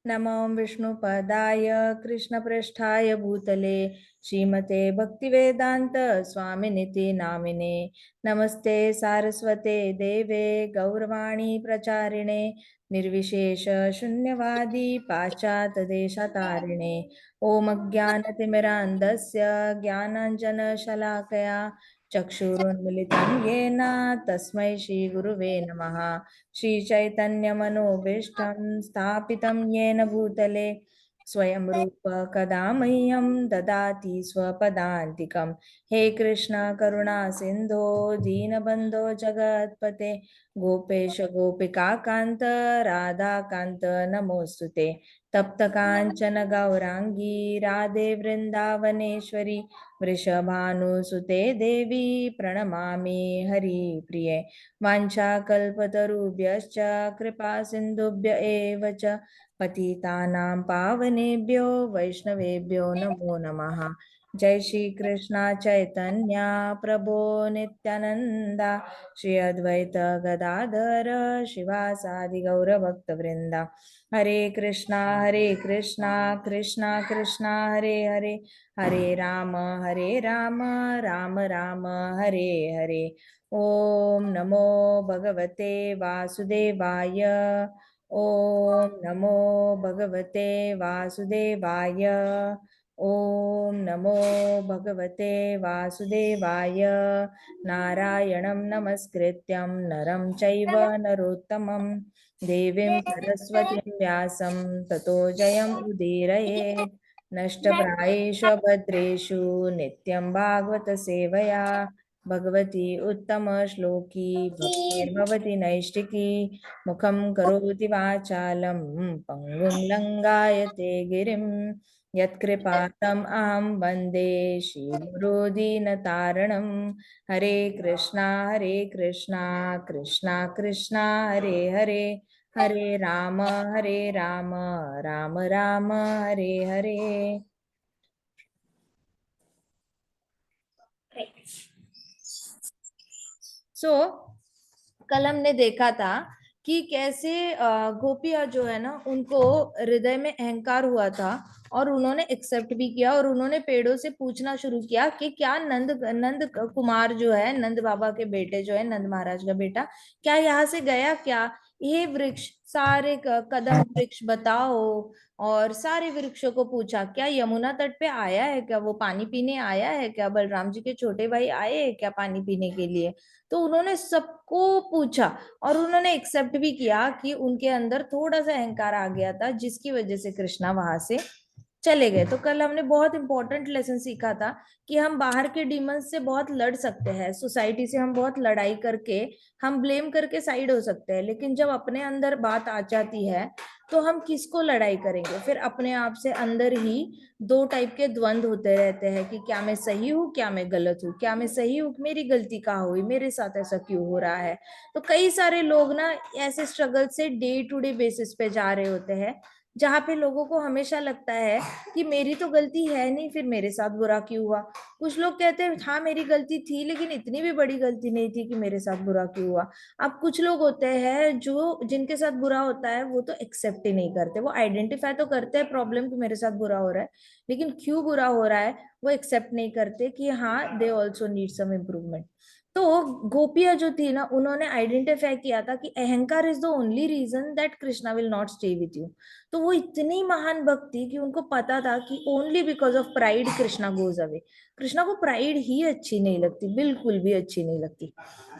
नमो विष्णुपदाय कृष्णप्रेष्ठाय भूतले श्रीमते भक्तिवेदांत स्वामिनिति नामिने। नमस्ते सारस्वते देवे गौरवाणी प्रचारिणे निर्विशेष शून्यवादी पाश्चात्य देशतारिणे। ओम अज्ञानतिमिरान्धस्य ज्ञानाञ्जनशलाकया चक्षुरुन्मिलितं येन तस्मै श्रीगुरुवे नमः। श्रीचैतन्यमनोभीष्टं स्थापितं येन भूतले स्वयं रूप कदा मह्यं ददाति स्वपदान्तिकं। हे कृष्ण करुणा सिन्धो दीनबन्धो जगत्पते गोपेश गोपिका कान्त राधा कान्त नमोऽस्तुते। तप्त काञ्चन गौरांगी राधे वृन्दावनेश्वरी वृषभानुसुते देवी प्रणमामि हरिप्रिये। वाञ्छाकल्पतरुभ्यश्च कृपा सिन्धुभ्य एव च पतितानां पावनेभ्यो वैष्णवेभ्यो नमो नमः। जय श्री कृष्ण चैतन्य प्रभो नित्यानंदा श्री अद्वैत गदाधर शिवासादि गौर भक्त वृंदा। हरे कृष्णा कृष्णा कृष्णा हरे हरे हरे राम राम राम हरे हरे। ओम नमो भगवते वासुदेवाय। ओम नमो भगवते वासुदेवाय। ओम नमो भगवते वासुदेवाय। नारायणं नमस्कृत्यं नरं चैव नरोत्तमं देवीं सरस्वतीं व्यासं ततो जयम् उदीरयेत्। नष्टप्रायेषु अभद्रेषु नित्यं भागवत सेवया भगवती उत्तम श्लोकी भक्तिर्भवति नैष्टिकी। मुखं करोति वाचालं पङ्गुं लङ्घयते गिरिं यत्कृपातम् अहं वन्दे श्रीगुरो दीनतारणं। हरे कृष्णा कृष्णा कृष्णा हरे हरे हरे राम राम राम हरे हरे। कल हमने देखा था कि कैसे गोपियां जो है ना उनको हृदय में अहंकार हुआ था और उन्होंने एक्सेप्ट भी किया और उन्होंने पेड़ों से पूछना शुरू किया कि क्या नंद नंद कुमार जो है नंद बाबा के बेटे जो है नंद महाराज का बेटा क्या यहाँ से गया क्या। ये वृक्ष सारे कदम वृक्ष बताओ और सारे वृक्षों को पूछा क्या यमुना तट पे आया है क्या वो पानी पीने आया है क्या बलराम जी के छोटे भाई आए हैं क्या पानी पीने के लिए। तो उन्होंने सबको पूछा और उन्होंने एक्सेप्ट भी किया कि उनके अंदर थोड़ा सा अहंकार आ गया था जिसकी वजह से कृष्णा वहां से चले गए। तो कल हमने बहुत इंपॉर्टेंट लेसन सीखा था कि हम बाहर के डीमंस से बहुत लड़ सकते हैं, सोसाइटी से हम बहुत लड़ाई करके हम ब्लेम करके साइड हो सकते हैं, लेकिन जब अपने अंदर बात आ जाती है तो हम किसको लड़ाई करेंगे। फिर अपने आप से अंदर ही दो टाइप के द्वंद होते रहते हैं कि क्या मैं सही हूँ क्या मैं गलत हूँ, क्या मैं सही हूँ मेरी गलती कहाँ हुई, मेरे साथ ऐसा क्यों हो रहा है। तो कई सारे लोग ना ऐसे स्ट्रगल से डे टू डे बेसिस पे जा रहे होते हैं जहाँ पे लोगों को हमेशा लगता है कि मेरी तो गलती है नहीं फिर मेरे साथ बुरा क्यों हुआ। कुछ लोग कहते हैं हाँ मेरी गलती थी लेकिन इतनी भी बड़ी गलती नहीं थी कि मेरे साथ बुरा क्यों हुआ। अब कुछ लोग होते हैं जो जिनके साथ बुरा होता है वो तो एक्सेप्ट ही नहीं करते, वो आइडेंटिफाई तो करते हैं प्रॉब्लम कि मेरे साथ बुरा हो रहा है लेकिन क्यों बुरा हो रहा है वो एक्सेप्ट नहीं करते कि हाँ they also need some improvement. तो गोपियां जो थी ना उन्होंने आइडेंटिफाई किया था कि अहंकार is the only reason that Krishna will not stay with you. तो वो इतनी महान भक्त थी कि उनको पता था कि only because of pride Krishna goes away. Krishna को प्राइड ही अच्छी नहीं लगती, बिल्कुल भी अच्छी नहीं लगती।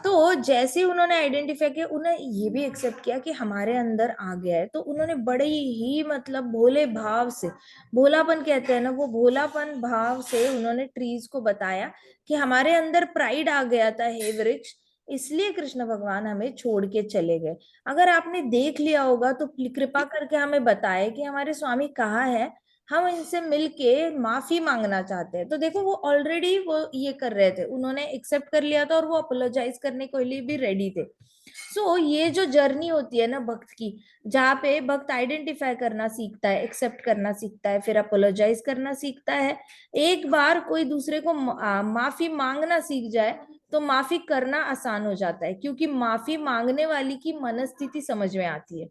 तो जैसे ही उन्होंने आइडेंटिफाई किया उन्हें ये भी एक्सेप्ट किया कि हमारे अंदर आ गया है, तो उन्होंने बड़े ही मतलब भोले भाव से, भोलापन कहते हैं ना, वो भोलापन भाव से उन्होंने ट्रीज को बताया कि हमारे अंदर प्राइड आ गया था हे वृक्ष, इसलिए कृष्ण भगवान हमें छोड़ के चले गए। अगर आपने देख लिया होगा तो कृपा करके हमें बताए कि हमारे स्वामी कहाँ है, हम इनसे मिलके माफी मांगना चाहते हैं। तो देखो वो ऑलरेडी वो ये कर रहे थे, उन्होंने एक्सेप्ट कर लिया था और वो अपोलोजाइज करने के लिए भी रेडी थे। ये जो जर्नी होती है ना भक्त की, जहाँ पे भक्त आइडेंटिफाई करना सीखता है, एक्सेप्ट करना सीखता है, फिर अपोलोजाइज करना सीखता है, एक बार कोई दूसरे को माफी मांगना सीख जाए तो माफी करना आसान हो जाता है, क्योंकि माफी मांगने वाली की मनस्थिति समझ में आती है।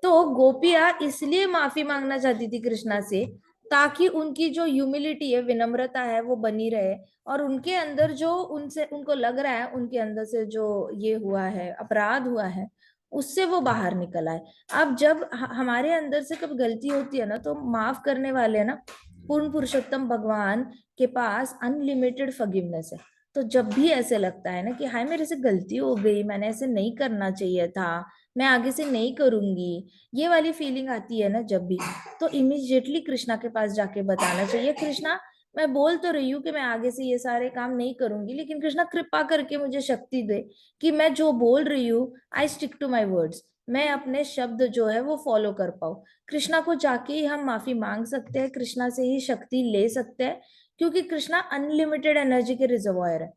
तो गोपियां इसलिए माफी मांगना चाहती थी कृष्णा से, ताकि उनकी जो ह्यूमिलिटी है, विनम्रता है, वो बनी रहे, और उनके अंदर जो उनसे उनको लग रहा है, उनके अंदर से जो ये हुआ है, अपराध हुआ है, उससे वो बाहर निकल आए। अब जब हमारे अंदर से कब गलती होती है ना, तो माफ करने वाले है ना, पूर्ण पुरुषोत्तम भगवान के पास अनलिमिटेड फॉरगिवनेस है। तो जब भी ऐसे लगता है ना कि हाय मेरे से गलती हो गई, मैंने ऐसे नहीं करना चाहिए था, मैं आगे से नहीं करूंगी, ये वाली फीलिंग आती है ना जब भी, तो इमिजिएटली कृष्णा के पास जाके बताना चाहिए, कृष्णा मैं बोल तो रही हूँ कि मैं आगे से ये सारे काम नहीं करूंगी, लेकिन कृष्णा कृपा करके मुझे शक्ति दे कि मैं जो बोल रही हूँ I stick to my words, मैं अपने शब्द जो है वो फॉलो कर पाऊँ। कृष्णा को जाके ही हम माफी मांग सकते हैं, कृष्णा से ही शक्ति ले सकते हैं, क्योंकि कृष्णा अनलिमिटेड एनर्जी के रिजर्वायर है।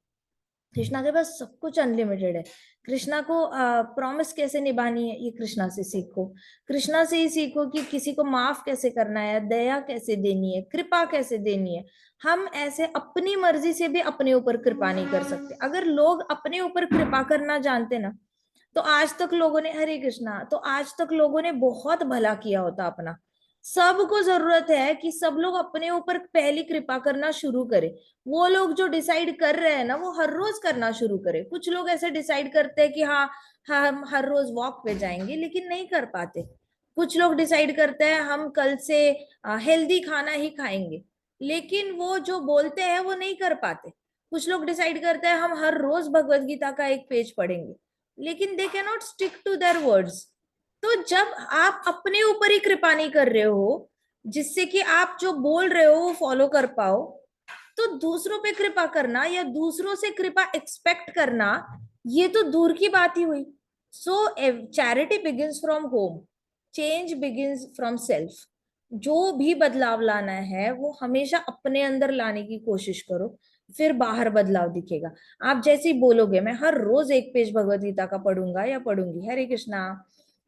कृष्णा के पास सब कुछ अनलिमिटेड है। कृष्णा को प्रॉमिस कैसे निभानी है, ये कृष्णा से सीखो। कृष्णा से ही सीखो कि किसी को माफ कैसे करना है, दया कैसे देनी है, कृपा कैसे देनी है। हम ऐसे अपनी मर्जी से भी अपने ऊपर कृपा नहीं कर सकते। अगर लोग अपने ऊपर कृपा करना जानते ना, तो आज तक लोगों ने, हरे कृष्णा, तो आज तक लोगों ने बहुत भला किया होता अपना। सबको जरूरत है कि सब लोग अपने ऊपर पहली कृपा करना शुरू करें। वो लोग जो डिसाइड कर रहे हैं ना, वो हर रोज करना शुरू करें। कुछ लोग ऐसे डिसाइड करते हैं कि हाँ, हम हर रोज वॉक पे जाएंगे, लेकिन नहीं कर पाते। कुछ लोग डिसाइड करते हैं हम कल से हेल्दी खाना ही खाएंगे, लेकिन वो जो बोलते हैं वो नहीं कर पाते। कुछ लोग डिसाइड करते हैं हम हर रोज भगवत गीता का एक पेज पढ़ेंगे, लेकिन they can not stick to their words. तो जब आप अपने ऊपर ही कृपा नहीं कर रहे हो, जिससे कि आप जो बोल रहे हो वो फॉलो कर पाओ, तो दूसरों पे कृपा करना या दूसरों से कृपा एक्सपेक्ट करना, ये तो दूर की बात ही हुई। So charity begins from home, change begins from self. जो भी बदलाव लाना है वो हमेशा अपने अंदर लाने की कोशिश करो, फिर बाहर बदलाव दिखेगा। आप जैसे ही बोलोगे मैं हर रोज एक पेज भगवत गीता का पढ़ूंगा या पढ़ूंगी, हरे कृष्णा,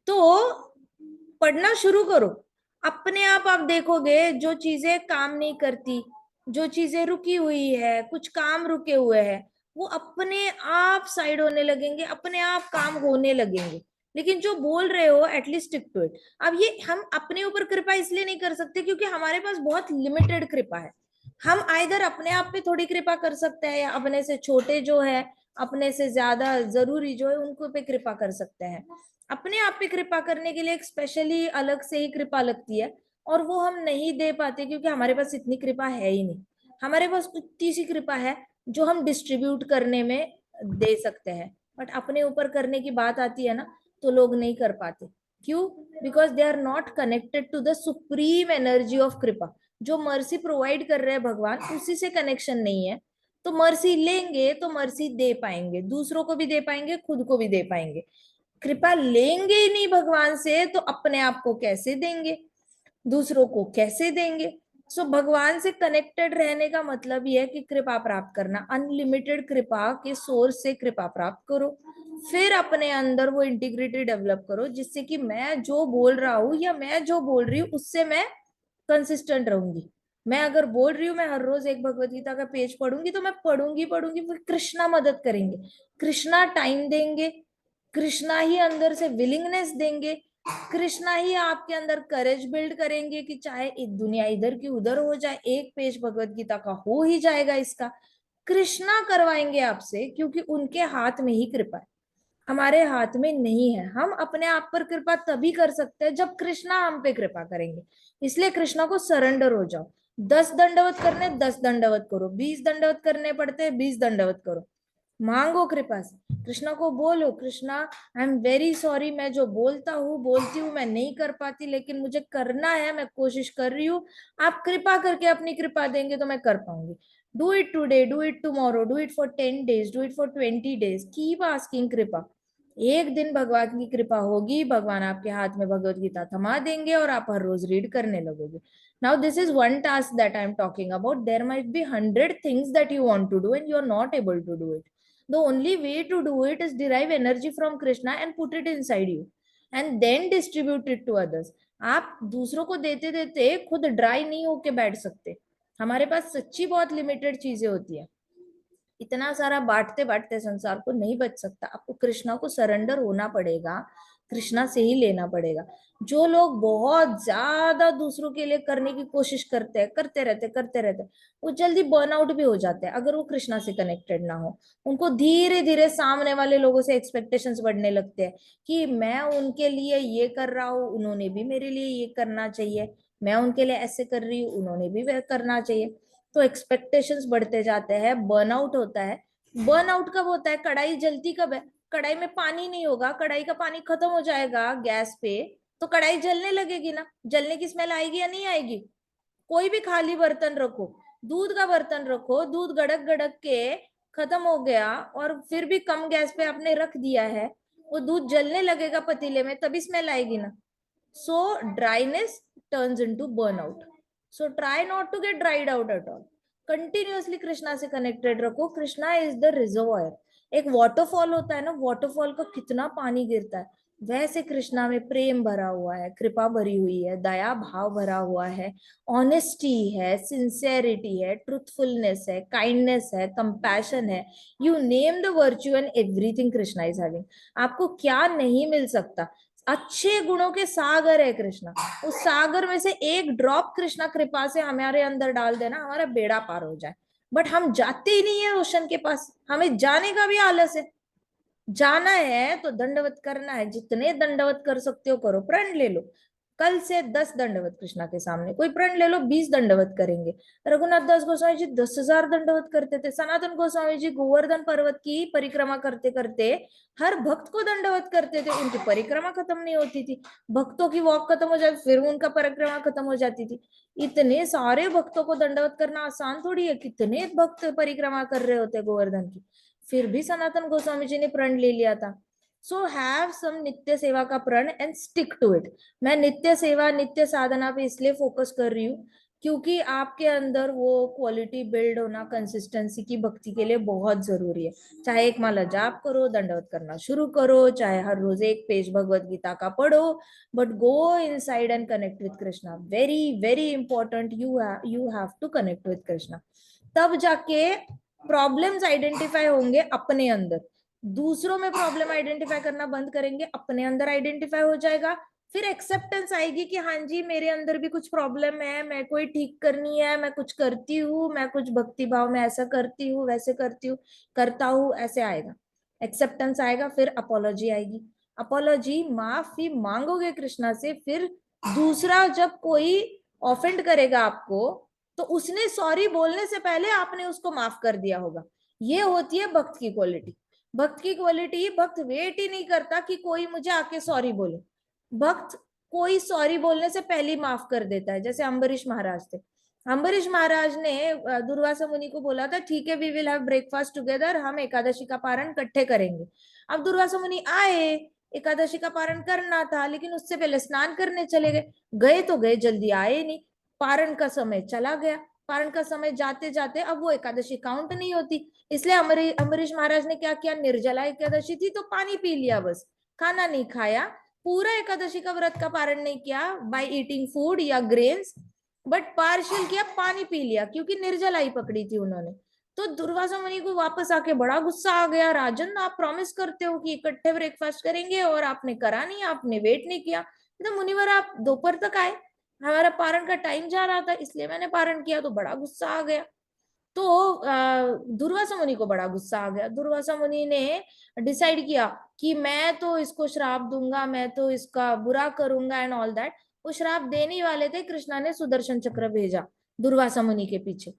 तो पढ़ना शुरू करो। अपने आप देखोगे जो चीजें काम नहीं करती, जो चीजें रुकी हुई है, कुछ काम रुके हुए हैं, वो अपने आप साइड होने लगेंगे, अपने आप काम होने लगेंगे। लेकिन जो बोल रहे हो एटलीस्ट स्टिक टू इट। अब ये हम अपने ऊपर कृपा इसलिए नहीं कर सकते क्योंकि हमारे पास बहुत लिमिटेड कृपा है। हम आइदर अपने आप पे थोड़ी कृपा कर सकते हैं, या अपने से छोटे जो है, अपने से ज्यादा जरूरी जो है, उनको पे कृपा कर सकते हैं। अपने आप पे कृपा करने के लिए एक स्पेशली अलग से ही कृपा लगती है, और वो हम नहीं दे पाते क्योंकि हमारे पास इतनी कृपा है ही नहीं। हमारे पास इतनी सी कृपा है जो हम डिस्ट्रीब्यूट करने में दे सकते हैं, बट अपने ऊपर करने की बात आती है ना, तो लोग नहीं कर पाते। क्यों? Because they are not connected to the supreme energy of कृपा। जो मर्सी प्रोवाइड कर रहे हैं भगवान, उसी से कनेक्शन नहीं है। तो मर्सी लेंगे तो मर्सी दे पाएंगे, दूसरों को भी दे पाएंगे, खुद को भी दे पाएंगे। कृपा लेंगे ही नहीं भगवान से, तो अपने आप को कैसे देंगे, दूसरों को कैसे देंगे? सो भगवान से कनेक्टेड रहने का मतलब ये है कि कृपा प्राप्त करना, अनलिमिटेड कृपा के सोर्स से कृपा प्राप्त करो, फिर अपने अंदर वो इंटीग्रिटी डेवलप करो, जिससे कि मैं जो बोल रहा हूँ या मैं जो बोल रही हूँ उससे मैं कंसिस्टेंट रहूंगी। मैं अगर बोल रही हूँ मैं हर रोज एक भगवत गीता का पेज पढ़ूंगी, तो मैं पढ़ूंगी पढ़ूंगी, फिर कृष्णा मदद करेंगे, कृष्णा टाइम देंगे, कृष्णा ही अंदर से विलिंगनेस देंगे, कृष्णा ही आपके अंदर करेज बिल्ड करेंगे कि चाहे दुनिया इधर की उधर हो जाए, एक पेज भगवत गीता का हो ही जाएगा इसका। कृष्णा करवाएंगे आपसे, क्योंकि उनके हाथ में ही कृपा है, हमारे हाथ में नहीं है। हम अपने आप पर कृपा तभी कर सकते हैं जब कृष्णा हम पे कृपा करेंगे। इसलिए कृष्णा को सरेंडर हो जाओ। 10 दंडवत करने 10 दंडवत करो, 20 दंडवत करने पड़ते 20 दंडवत करो, मांगो कृपा से। कृष्णा को बोलो, Krishna I am very sorry, मैं जो बोलता हूँ बोलती हूँ मैं नहीं कर पाती, लेकिन मुझे करना है, मैं कोशिश कर रही हूँ। आप कृपा करके अपनी कृपा देंगे तो मैं कर पाऊंगी। Do it today, do it tomorrow, do it for 10 days, do it for 20 days, keep asking कृपा। एक दिन भगवान की कृपा होगी, भगवान आपके हाथ में भगवत गीता थमा देंगे और आप हर रोज रीड करने लगोगे। Now this is one task that I am talking about, there might be 100 things that you want to do and you are not able to do it. The only way to do it is derive energy from Krishna and put it inside you and then distribute it to others. आप दूसरों को देते देते खुद dry नहीं होके बैठ सकते। हमारे पास सच्ची बहुत लिमिटेड चीजें होती है। इतना सारा बांटते बांटते संसार को नहीं बच सकता, आपको कृष्णा को सरेंडर होना पड़ेगा, कृष्णा से ही लेना पड़ेगा। जो लोग बहुत ज्यादा दूसरों के लिए करने की कोशिश करते हैं, करते रहते हैं, वो जल्दी बर्नआउट भी हो जाते हैं अगर वो कृष्णा से कनेक्टेड ना हो। उनको धीरे धीरे सामने वाले लोगों से एक्सपेक्टेशंस बढ़ने लगते हैं कि मैं उनके लिए ये कर रहा हूँ, उन्होंने भी मेरे लिए ये करना चाहिए, मैं उनके लिए ऐसे कर रही हूँ, उन्होंने भी वह करना चाहिए। तो एक्सपेक्टेशंस बढ़ते जाते हैं, बर्नआउट होता है। बर्नआउट कब होता है? कढ़ाई जलती कब है? कढ़ाई में पानी नहीं होगा, कढ़ाई का पानी खत्म हो जाएगा गैस पे, तो कढ़ाई जलने लगेगी ना, जलने की स्मेल आएगी या नहीं आएगी? कोई भी खाली बर्तन रखो, दूध का बर्तन रखो, दूध गड़क गड़क के खत्म हो गया और फिर भी कम गैस पे आपने रख दिया है, वो दूध जलने लगेगा पतीले में, तभी स्मेल आएगी ना। So dryness turns into burnout. So try not to get dried out at all. Continuously Krishna से कनेक्टेड रखो। Krishna is the reservoir. एक वाटरफॉल होता है ना, वाटरफॉल का कितना पानी गिरता है, वैसे कृष्णा में प्रेम भरा हुआ है, कृपा भरी हुई है, दया भाव भरा हुआ है, ऑनेस्टी है, सिंसेरिटी है, ट्रूथफुलनेस है, काइंडनेस है, कंपैशन है। You name the virtue and everything Krishna is having. आपको क्या नहीं मिल सकता? अच्छे गुणों के सागर है कृष्णा। उस सागर में से एक ड्रॉप कृष्णा कृपा से हमारे अंदर डाल देना, हमारा बेड़ा पार हो जाए। बट हम जाते ही नहीं है ओशन के पास, हमें जाने का भी आलस है। जाना है तो दंडवत करना है, जितने दंडवत कर सकते हो करो, प्रण ले लो। कल से 10 दंडवत कृष्णा के सामने, कोई प्रण ले लो, 20 दंडवत करेंगे। रघुनाथ दास गोस्वामी जी 10,000 दंडवत करते थे। सनातन गोस्वामी जी गोवर्धन पर्वत की परिक्रमा करते करते हर भक्त को दंडवत करते थे, उनकी परिक्रमा खत्म नहीं होती थी। भक्तों की वॉक खत्म हो जाती, फिर उनका परिक्रमा खत्म हो जाती थी। इतने सारे भक्तों को दंडवत करना आसान थोड़ी है, कितने भक्त परिक्रमा कर रहे होते गोवर्धन की। फिर भी सनातन गोस्वामी जी ने प्रण ले लिया था। सो हैव सम नित्य सेवा का प्रण एंड स्टिक टू इट। मैं नित्य सेवा नित्य साधना पे इसलिए फोकस कर रही हूँ क्योंकि आपके अंदर वो क्वालिटी बिल्ड होना कंसिस्टेंसी की भक्ति के लिए बहुत जरूरी है। चाहे एक माला जाप करो, दंडवत करना शुरू करो, चाहे हर रोज एक पेज भगवत गीता का पढ़ो, but go inside and connect with Krishna. Very very important, you have to connect with Krishna. तब जाके प्रॉब्लम्स आइडेंटिफाई होंगे अपने अंदर। दूसरों में प्रॉब्लम आइडेंटिफाई करना बंद करेंगे, अपने अंदर आइडेंटिफाई हो जाएगा। फिर एक्सेप्टेंस आएगी कि हाँ जी मेरे अंदर भी कुछ प्रॉब्लम है, मैं कोई ठीक करनी है, मैं कुछ करती हूँ, मैं कुछ भक्ति भाव में ऐसा करती हूँ, वैसे करती हूँ, करता हूँ, ऐसे आएगा। एक्सेप्टेंस आएगा, फिर अपोलॉजी आएगी। अपोलॉजी, माफी मांगोगे कृष्णा से, फिर दूसरा जब कोई ऑफेंड करेगा आपको, तो उसने सॉरी बोलने से पहले आपने उसको माफ कर दिया होगा। ये होती है भक्त की क्वालिटी। भक्त की क्वालिटी, भक्त वेट ही नहीं करता कि कोई मुझे आके सॉरी बोले। भक्त कोई सॉरी बोलने से पहले माफ कर देता है। जैसे अम्बरीश महाराज थे, अम्बरीश महाराज ने दुर्वासा मुनि को बोला था ठीक है we will have breakfast together, हम एकादशी का पारण इकट्ठे करेंगे। अब दुर्वासा मुनि आए, एकादशी का पारण करना था, लेकिन उससे पहले स्नान करने चले गए। गए तो गए, जल्दी आए नहीं, पारण का समय चला गया। पारण का समय जाते जाते अब वो एकादशी काउंट नहीं होती। इसलिए अम्बरीश महाराज ने क्या किया, निर्जला एकादशी थी तो पानी पी लिया, बस खाना नहीं खाया। पूरा एकादशी का व्रत का पारण नहीं किया बाय ईटिंग फूड या ग्रेन्स, बट पार्शियल किया, पानी पी लिया, क्योंकि निर्जला ही पकड़ी थी उन्होंने। तो दुर्वासा मुनि को वापस आके बड़ा गुस्सा आ गया, राजन आप प्रॉमिस करते हो कि इकट्ठे ब्रेकफास्ट करेंगे और आपने करा नहीं, आपने वेट नहीं किया। तो मुनिवर आप दोपहर तक आए, हमारा पारण का टाइम जा रहा था इसलिए मैंने पारण किया। तो बड़ा गुस्सा आ गया। तो दुर्वासा मुनि को बड़ा गुस्सा आ गया। दुर्वासा मुनि ने डिसाइड किया कि मैं तो इसको श्राप दूंगा, मैं तो इसका बुरा करूंगा एंड ऑल दैट। वो श्राप देने ही वाले थे, कृष्णा ने सुदर्शन चक्र भेजा दुर्वासा मुनि के पीछे।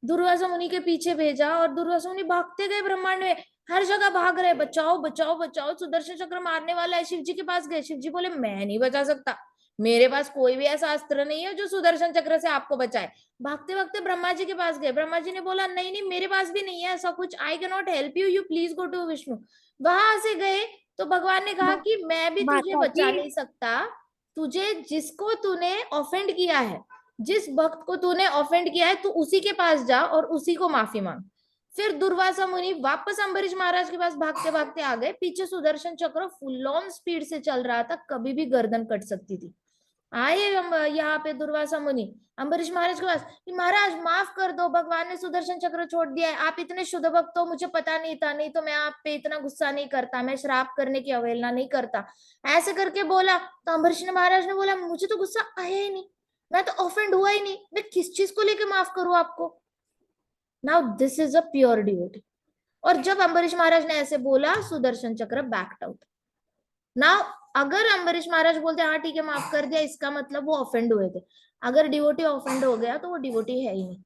दुर्वासा मुनि के पीछे भेजा और दुर्वासा मुनि भागते गए ब्रह्मांड में, हर जगह भाग रहे, बचाओ बचाओ बचाओ, सुदर्शन चक्र मारने वाला है। शिव जी के पास गए, शिव जी बोले मैं नहीं बचा सकता, मेरे पास कोई भी ऐसा अस्त्र नहीं है जो सुदर्शन चक्र से आपको बचाए। भागते भागते ब्रह्मा जी के पास गए, ब्रह्मा जी ने बोला नहीं नहीं मेरे पास भी नहीं है ऐसा कुछ, I can not help you, you please go to Vishnu. वहां से गए तो भगवान ने कहा कि मैं भी तुझे माता बचा जी। नहीं सकता, तुझे जिसको तूने ऑफेंड किया है, जिस भक्त को तूने ऑफेंड किया है, तू उसी के पास जा और उसी को माफी मांग। फिर दुर्वासा मुनि वापस अम्बरीश महाराज के पास भागते भागते आ गए, पीछे सुदर्शन चक्र फुल ऑन स्पीड से चल रहा था, कभी भी गर्दन कट सकती थी। आए हम यहाँ पे दुर्वासा मुनि अम्बरीश महाराज के पास कि महाराज माफ कर दो, भगवान ने सुदर्शन चक्र छोड़ दिया है, आप इतने शुद्ध भक्त हो, मुझे पता नहीं था, नहीं तो मैं आप पे इतना गुस्सा नहीं करता, मैं श्राप करने की अवहेलना नहीं करता, ऐसे करके बोला। तो अम्बरीश महाराज ने बोला मुझे तो गुस्सा आया ही नहीं, मैं तो ऑफेंड हुआ ही नहीं, मैं किस चीज को लेके माफ करूं आपको। Now this is a pure devotee. और जब अम्बरीश महाराज ने ऐसे बोला, सुदर्शन चक्र बैक्ड आउट। नाउ अगर अम्बरीश महाराज बोलते हाँ ठीक है माफ कर दिया, इसका मतलब वो ऑफेंड हुए थे। अगर डिवोटी ऑफेंड हो गया तो वो डिवोटी है ही नहीं।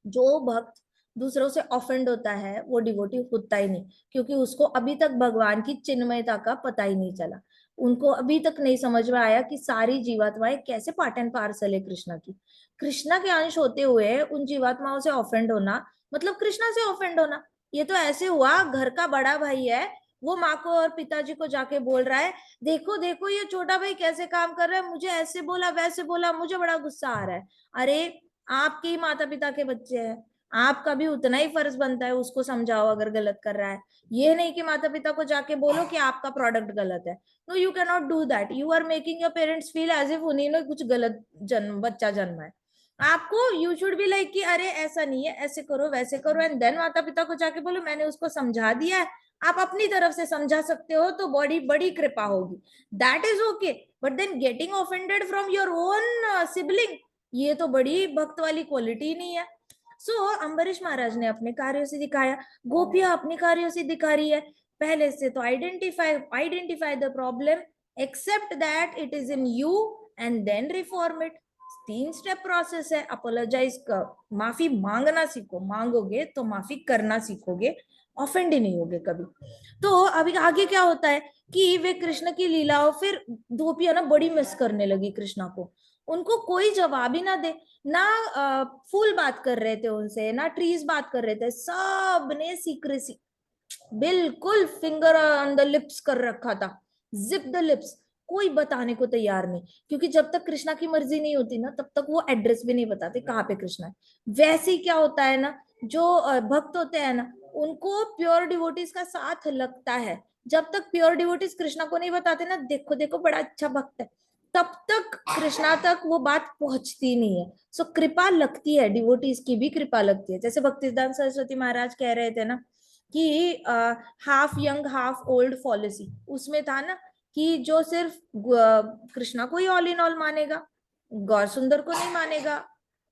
जो भक्त दूसरों से ऑफेंड होता है वो डिवोटी होता ही नहीं, क्योंकि उसको अभी तक भगवान की चिन्मयता का पता ही नहीं चला। उनको अभी तक नहीं समझ में आया कि सारी जीवात्माएं कैसे पार्ट एंड पार्सल है कृष्णा की। कृष्णा के अंश होते हुए उन जीवात्माओं से ऑफेंड होना मतलब कृष्णा से ऑफेंड होना। ये तो ऐसे हुआ, घर का बड़ा भाई है, वो माँ को और पिताजी को जाके बोल रहा है, देखो देखो ये छोटा भाई कैसे काम कर रहा है, मुझे ऐसे बोला वैसे बोला, मुझे बड़ा गुस्सा आ रहा है। अरे आपके ही माता पिता के बच्चे हैं, आपका भी उतना ही फर्ज बनता है उसको समझाओ अगर गलत कर रहा है। ये नहीं कि माता पिता को जाके बोलो कि आपका प्रोडक्ट गलत है। No, you can not do that. You are making your parents feel as if उन्हीं ने कुछ गलत जन्म बच्चा जन्मा है। आपको यू शुड बी लाइक कि अरे ऐसा नहीं है, ऐसे करो वैसे करो, एंड देन माता पिता को जाके बोलो मैंने उसको समझा दिया है। आप अपनी तरफ से समझा सकते हो तो बड़ी बड़ी कृपा होगी, that is okay. But then getting offended from your own sibling, ये तो बड़ी भक्त वाली क्वालिटी नहीं है। सो अम्बरीश महाराज ने अपने कार्यों से दिखाया, गोपियां अपने कार्यों से दिखा रही है। पहले से तो identify the problem, except that it is in you, and then reform it. 3 step process है। अपोलोजाइज कर, माफी मांगना सीखो, मांगोगे तो माफी करना सीखोगे, ऑफेंड ही नहीं होगे कभी। तो अभी आगे क्या होता है कि वे कृष्ण की लीलाओं, फिर गोपियां ना बड़ी मिस करने लगी कृष्णा को। उनको कोई जवाब ही ना दे, ना फूल बात कर रहे थे उनसे, ना ट्रीज बात कर रहे थे, सब ने सीक्रेसी, बिल्कुल फिंगर ऑन द लिप्स कर रखा था, जिप द लिप्स। कोई बताने को तैयार नहीं, क्योंकि जब तक कृष्णा की मर्जी नहीं होती ना तब तक वो एड्रेस भी नहीं बताते कहाँ पे कृष्णा है। वैसे ही क्या होता है ना, जो भक्त होते हैं ना उनको प्योर डिवोटीज का साथ लगता है। जब तक प्योर डिवोटीज कृष्णा को नहीं बताते ना देखो देखो बड़ा अच्छा भक्त है, तब तक कृष्णा तक वो बात पहुंचती नहीं है। सो कृपा लगती है, डिवोटीज की भी कृपा लगती है। जैसे भक्तिसिद्धांत सरस्वती महाराज कह रहे थे ना कि half young half old policy, उसमें था ना कि जो सिर्फ कृष्णा को ही ऑल इन ऑल मानेगा, गौर सुंदर को नहीं मानेगा,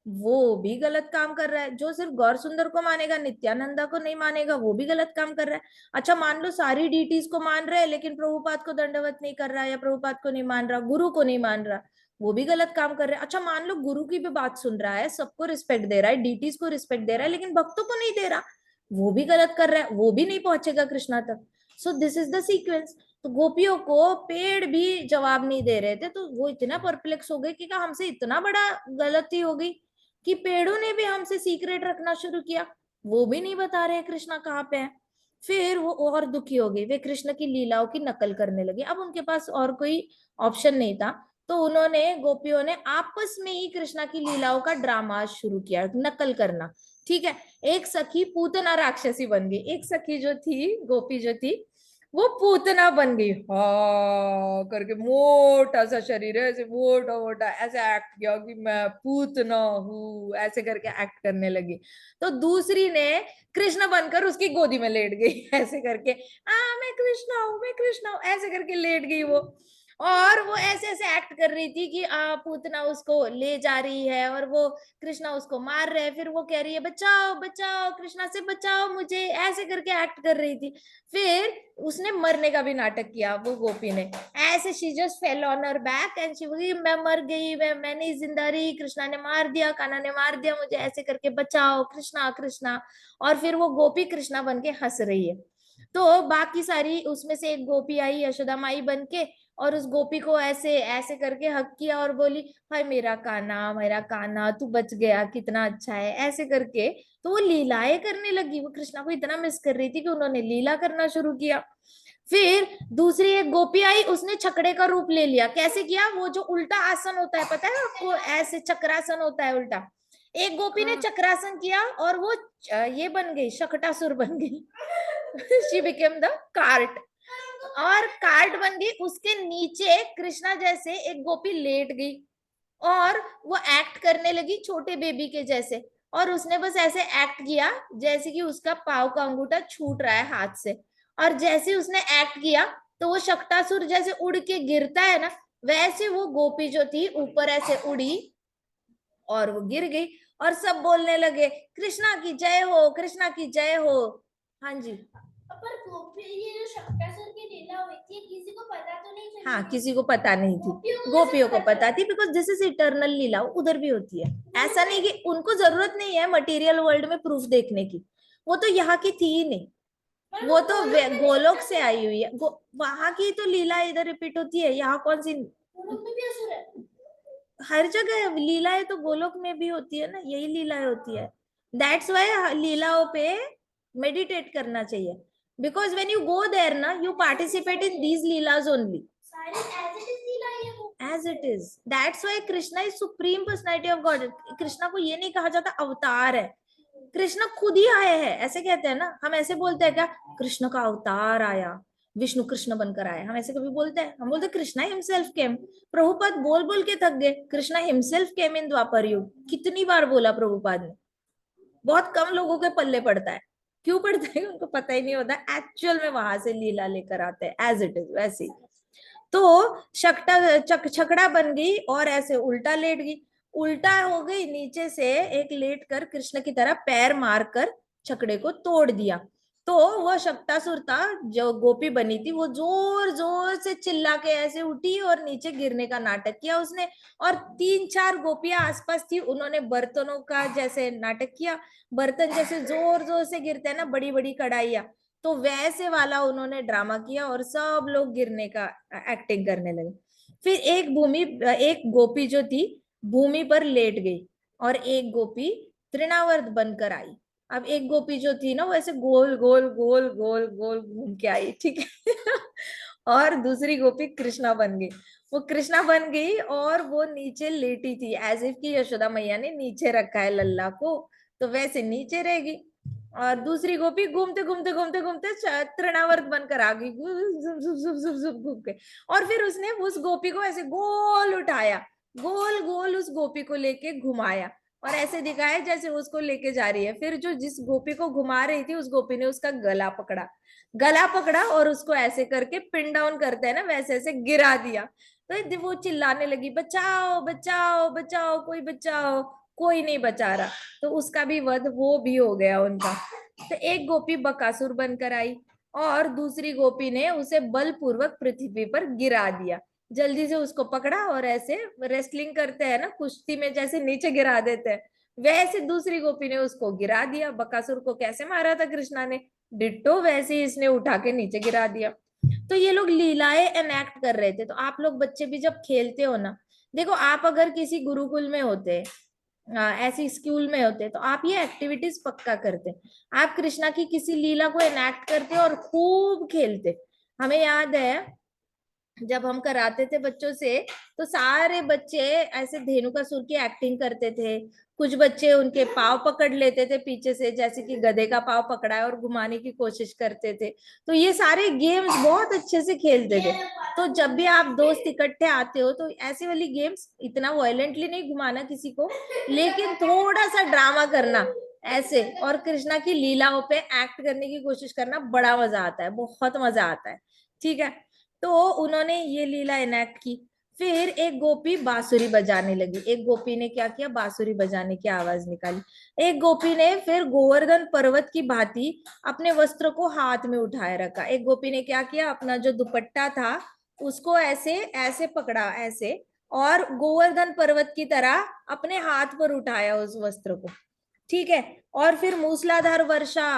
वो भी गलत काम कर रहा है। जो सिर्फ गौर सुंदर को मानेगा, नित्यानंदा को नहीं मानेगा, वो भी गलत काम कर रहा है। अच्छा मान लो सारी डीटीज को मान रहा है लेकिन प्रभुपाद को दंडवत नहीं कर रहा है, या प्रभुपाद को नहीं मान रहा, गुरु को नहीं मान रहा, वो भी गलत काम कर रहा है। अच्छा मान लो गुरु की भी बात सुन रहा है, सबको रिस्पेक्ट दे रहा है, डीटीज को रिस्पेक्ट दे रहा है, लेकिन भक्तों को नहीं दे रहा, वो भी गलत कर रहा है, वो भी नहीं पहुंचेगा कृष्णा तक। सो दिस इज द सीक्वेंस। तो गोपियों को पेड़ भी जवाब नहीं दे रहे थे, तो वो इतना परप्लेक्स हो गए कि हमसे इतना बड़ा गलती हो गई कि पेड़ों ने भी हमसे सीक्रेट रखना शुरू किया, वो भी नहीं बता रहे कृष्णा कहाँ पे है। फिर वो और दुखी हो गई, वे कृष्ण की लीलाओं की नकल करने लगे। अब उनके पास और कोई ऑप्शन नहीं था, तो उन्होंने, गोपियों ने आपस में ही कृष्णा की लीलाओं का ड्रामा शुरू किया, नकल करना। ठीक है, एक सखी पूतना राक्षसी बन गई, एक सखी जो थी, गोपी जो थी, वो पूतना बन गई, हाँ करके, मोटा सा शरीर है ऐसे, मोटा मोटा, ऐसे एक्ट किया कि मैं पूतना हूँ, ऐसे करके एक्ट करने लगी। तो दूसरी ने कृष्ण बनकर उसकी गोदी में लेट गई ऐसे करके, मैं कृष्ण हूँ, मैं कृष्ण हूँ, ऐसे करके लेट गई वो। और वो ऐसे ऐसे एक्ट कर रही थी कि पूतना उसको ले जा रही है और वो कृष्णा उसको मार रहे हैं, फिर वो कह रही है बचाओ बचाओ कृष्णा से बचाओ मुझे, ऐसे करके एक्ट कर रही थी। फिर उसने मरने का भी नाटक किया वो गोपी ने, ऐसे she just fell on her back and she बोली मैं मर गई, मैं नहीं जिंदा रही, कृष्णा ने मार दिया, कान्हा ने मार दिया मुझे, ऐसे करके बचाओ कृष्णा कृष्णा। और फिर वो गोपी कृष्णा बन के हंस रही है। तो बाकी सारी उसमें से एक गोपी आई यशोदा माई बन के, और उस गोपी को ऐसे ऐसे करके हक किया और बोली हाय मेरा कान्हा तू बच गया, कितना अच्छा है, ऐसे करके। तो वो लीलाएं करने लगी, वो कृष्णा को इतना मिस कर रही थी कि उन्होंने लीला करना शुरू किया। फिर दूसरी एक गोपी आई, उसने छकड़े का रूप ले लिया। कैसे किया, वो जो उल्टा आसन होता है पता है आपको, ऐसे चक्रासन होता है उल्टा, एक गोपी ने चक्रासन किया और वो ये बन गई, शकटासुर बन गई शी बिकेम द कार्ट। और कार्ड बन गई, उसके नीचे कृष्णा जैसे एक गोपी लेट गई और वो एक्ट करने लगी छोटे बेबी के जैसे, और उसने बस ऐसे एक्ट किया जैसे कि उसका पाव का अंगूठा छूट रहा है हाथ से, और जैसे उसने एक्ट किया तो वो शक्टासुर जैसे उड़ के गिरता है ना, वैसे वो गोपी जो थी ऊपर ऐसे उड़ी और वो गिर गई, और सब बोलने लगे कृष्णा की जय हो, कृष्णा की जय हो। हाँ जी। पर गोपी ये जो शक्टासुर की लीला हुई थी किसी को पता तो नहीं चली? हाँ, किसी को पता नहीं थी, गोपियों गोपियों को पता थी, बिकॉज दिस इज इटर्नल लीला, उधर भी होती है। ऐसा नहीं कि उनको जरूरत नहीं है मटेरियल वर्ल्ड में प्रूफ देखने की, वो तो यहाँ की थी ही नहीं, वो तो गोलोक से आई हुई है, वहां की तो लीला इधर रिपीट होती है, यहाँ कौन सी? हर जगह लीलाएं तो गोलोक में भी होती है ना, यही लीलाएं होती है। दैट्स वाई लीलाओं पे मेडिटेट करना चाहिए, because when you go there ना, यू पार्टिसिपेट इन दीज लीलाज only as it is. That's why Krishna is supreme personality of God. Krishna को ये नहीं कहा जाता अवतार है, कृष्ण खुद ही आए हैं, ऐसे कहते हैं ना, हम ऐसे बोलते हैं क्या, कृष्ण का अवतार आया, विष्णु कृष्ण बनकर आए, हम ऐसे कभी बोलते हैं? हम बोलते कृष्णा हिमसेल्फ केम। प्रभुपाद बोल बोल के थक गए, कृष्णा हिमसेल्फ केम इन द्वापर युग, कितनी बार बोला प्रभुपाद ने, बहुत कम लोगों के पल्ले पड़ता है। क्यों पड़ता है? उनको पता ही नहीं होता, एक्चुअल में वहां से लीला लेकर आते हैं एज इट इज वैसी। तो छकड़ा बन गई और ऐसे उल्टा लेट गई, उल्टा हो गई, नीचे से एक लेट कर कृष्ण की तरह पैर मारकर छकड़े को तोड़ दिया। तो वो शक्तासुर था, जो गोपी बनी थी, वो जोर जोर से चिल्ला के ऐसे उठी और नीचे गिरने का नाटक किया उसने, और तीन चार गोपियां आसपास थी, उन्होंने बर्तनों का जैसे नाटक किया, बर्तन जैसे जोर जोर से गिरते हैं ना, बड़ी बड़ी कढ़ाइया, तो वैसे वाला उन्होंने ड्रामा किया और सब लोग गिरने का एक्टिंग करने लगे। फिर एक गोपी जो थी भूमि पर लेट गई, और एक गोपी तृणावर्त बनकर आई। अब एक गोपी जो थी ना, वो ऐसे गोल गोल गोल गोल गोल घूम के आई, ठीक है। और दूसरी गोपी कृष्णा बन गई, वो कृष्णा बन गई और वो नीचे लेटी थी, एज इफ की यशोदा मैया ने नीचे रखा है लल्ला को, तो वैसे नीचे रहेगी। और दूसरी गोपी घूमते घूमते घूमते घूमते तृणावर्त बनकर आ गई, जुप जुप जुप जुप जुप घूम के, और फिर उसने उस गोपी को ऐसे गोल उठाया, गोल गोल उस गोपी को लेके घुमाया, और ऐसे दिखाया जैसे उसको लेके जा रही है। फिर जो जिस गोपी को घुमा रही थी, उस गोपी ने उसका गला पकड़ा और उसको ऐसे करके पिन डाउन करते हैं ना, वैसे ऐसे गिरा दिया। तो वो चिल्लाने लगी, बचाओ बचाओ बचाओ, कोई बचाओ, कोई नहीं बचा रहा। तो उसका भी वध वो भी हो गया उनका। तो एक गोपी बकासुर बनकर आई, और दूसरी गोपी ने उसे बलपूर्वक पृथ्वी पर गिरा दिया, जल्दी से उसको पकड़ा और ऐसे रेसलिंग करते हैं ना कुश्ती में, जैसे नीचे गिरा देते हैं, वैसे दूसरी गोपी ने उसको गिरा दिया। बकासुर को कैसे मारा था कृष्णा ने, डिट्टो वैसे ही इसने उठा के नीचे गिरा दिया। तो ये लोग लीलाएं एनैक्ट कर रहे थे। तो आप लोग बच्चे भी जब खेलते हो ना, देखो आप अगर किसी गुरुकुल में होते, ऐसी स्कूल में होते, तो आप ये एक्टिविटीज पक्का करते, आप कृष्णा की किसी लीला को एनैक्ट करते और खूब खेलते। हमें याद है जब हम कराते थे बच्चों से, तो सारे बच्चे ऐसे धेनुकासुर की एक्टिंग करते थे, कुछ बच्चे उनके पाव पकड़ लेते थे पीछे से, जैसे कि गधे का पाव पकड़ा है और घुमाने की कोशिश करते थे। तो ये सारे गेम्स बहुत अच्छे से खेलते थे। तो जब भी आप दोस्त इकट्ठे आते हो, तो ऐसी वाली गेम्स, इतना वायलेंटली नहीं घुमाना किसी को, लेकिन थोड़ा सा ड्रामा करना ऐसे, और कृष्णा की लीलाओं पे एक्ट करने की कोशिश करना, बड़ा मजा आता है, बहुत मजा आता है। ठीक है, तो उन्होंने ये लीला इनेक्ट की। फिर एक गोपी बांसुरी बजाने लगी, एक गोपी ने क्या किया, बांसुरी बजाने की आवाज निकाली। एक गोपी ने फिर गोवर्धन पर्वत की भांति अपने वस्त्र को हाथ में उठाए रखा। एक गोपी ने क्या किया, अपना जो दुपट्टा था उसको ऐसे ऐसे पकड़ा ऐसे, और गोवर्धन पर्वत की तरह अपने हाथ पर उठाया उस वस्त्र को। ठीक है, और फिर मूसलाधार वर्षा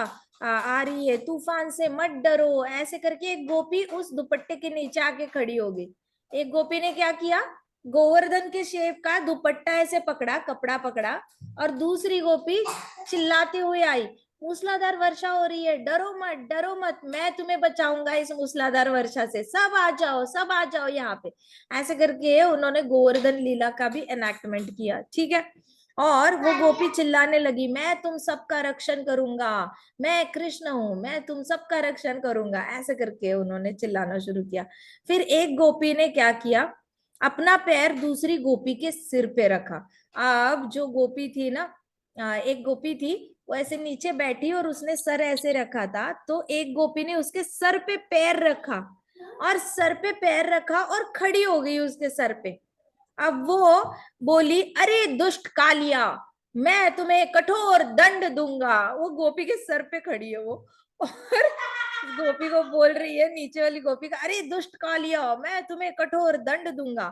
आ रही है, तूफान से मत डरो, ऐसे करके एक गोपी उस दुपट्टे के नीचे आके खड़ी हो गई। एक गोपी ने क्या किया, गोवर्धन के शेप का दुपट्टा ऐसे पकड़ा, कपड़ा पकड़ा, और दूसरी गोपी चिल्लाती हुई आई, मूसलाधार वर्षा हो रही है, डरो मत डरो मत, मैं तुम्हें बचाऊंगा इस मूसलाधार वर्षा से, सब आ जाओ सब आ जाओ यहाँ पे। ऐसे करके उन्होंने गोवर्धन लीला का भी एनैक्टमेंट किया। ठीक है, और वो गोपी चिल्लाने लगी, मैं तुम सबका रक्षण करूंगा, मैं कृष्ण हूं, मैं तुम सबका रक्षण करूंगा, ऐसे करके उन्होंने चिल्लाना शुरू किया। फिर एक गोपी ने क्या किया, अपना पैर दूसरी गोपी के सिर पे रखा। अब जो गोपी थी ना, एक गोपी थी, वो ऐसे नीचे बैठी और उसने सर ऐसे रखा था, तो एक गोपी ने उसके सर पे पैर रखा, और सर पे पैर रखा और खड़ी हो गई उसके सर पे। अब वो बोली, अरे दुष्ट कालिया, मैं तुम्हें कठोर दंड दूंगा। वो गोपी के सर पे खड़ी है वो, और गोपी को बोल रही है, नीचे वाली गोपी का, अरे दुष्ट कालिया, मैं तुम्हें कठोर दंड दूंगा,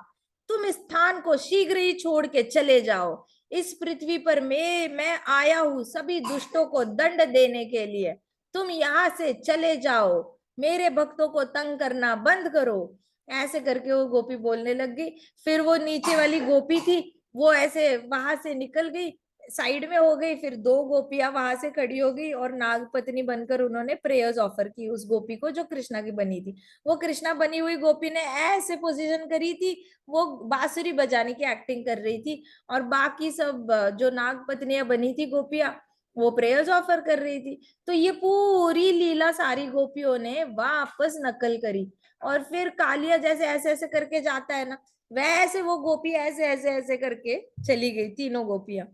तुम इस स्थान को शीघ्र ही छोड़ के चले जाओ। इस पृथ्वी पर मैं आया हूं सभी दुष्टों को दंड देने के लिए, तुम यहां से चले जाओ, मेरे भक्तों को तंग करना बंद करो। ऐसे करके वो गोपी बोलने लग गई। फिर वो नीचे वाली गोपी थी, वो ऐसे वहां से निकल गई, साइड में हो गई। फिर दो गोपियां वहां से खड़ी हो गई और नागपत्नी बनकर उन्होंने प्रेयर्स ऑफर की उस गोपी को जो कृष्णा की बनी थी। वो कृष्णा बनी हुई गोपी ने ऐसे पोजीशन करी थी, वो बांसुरी बजाने की एक्टिंग कर रही थी, और बाकी सब जो नागपत्नियां बनी थी गोपियां, वो प्रेयर्स ऑफर कर रही थी। तो ये पूरी लीला सारी गोपियों ने वापस नकल करी। और फिर कालिया जैसे ऐसे ऐसे करके जाता है ना, वैसे वो गोपी ऐसे ऐसे ऐसे करके चली गई, तीनों गोपियां।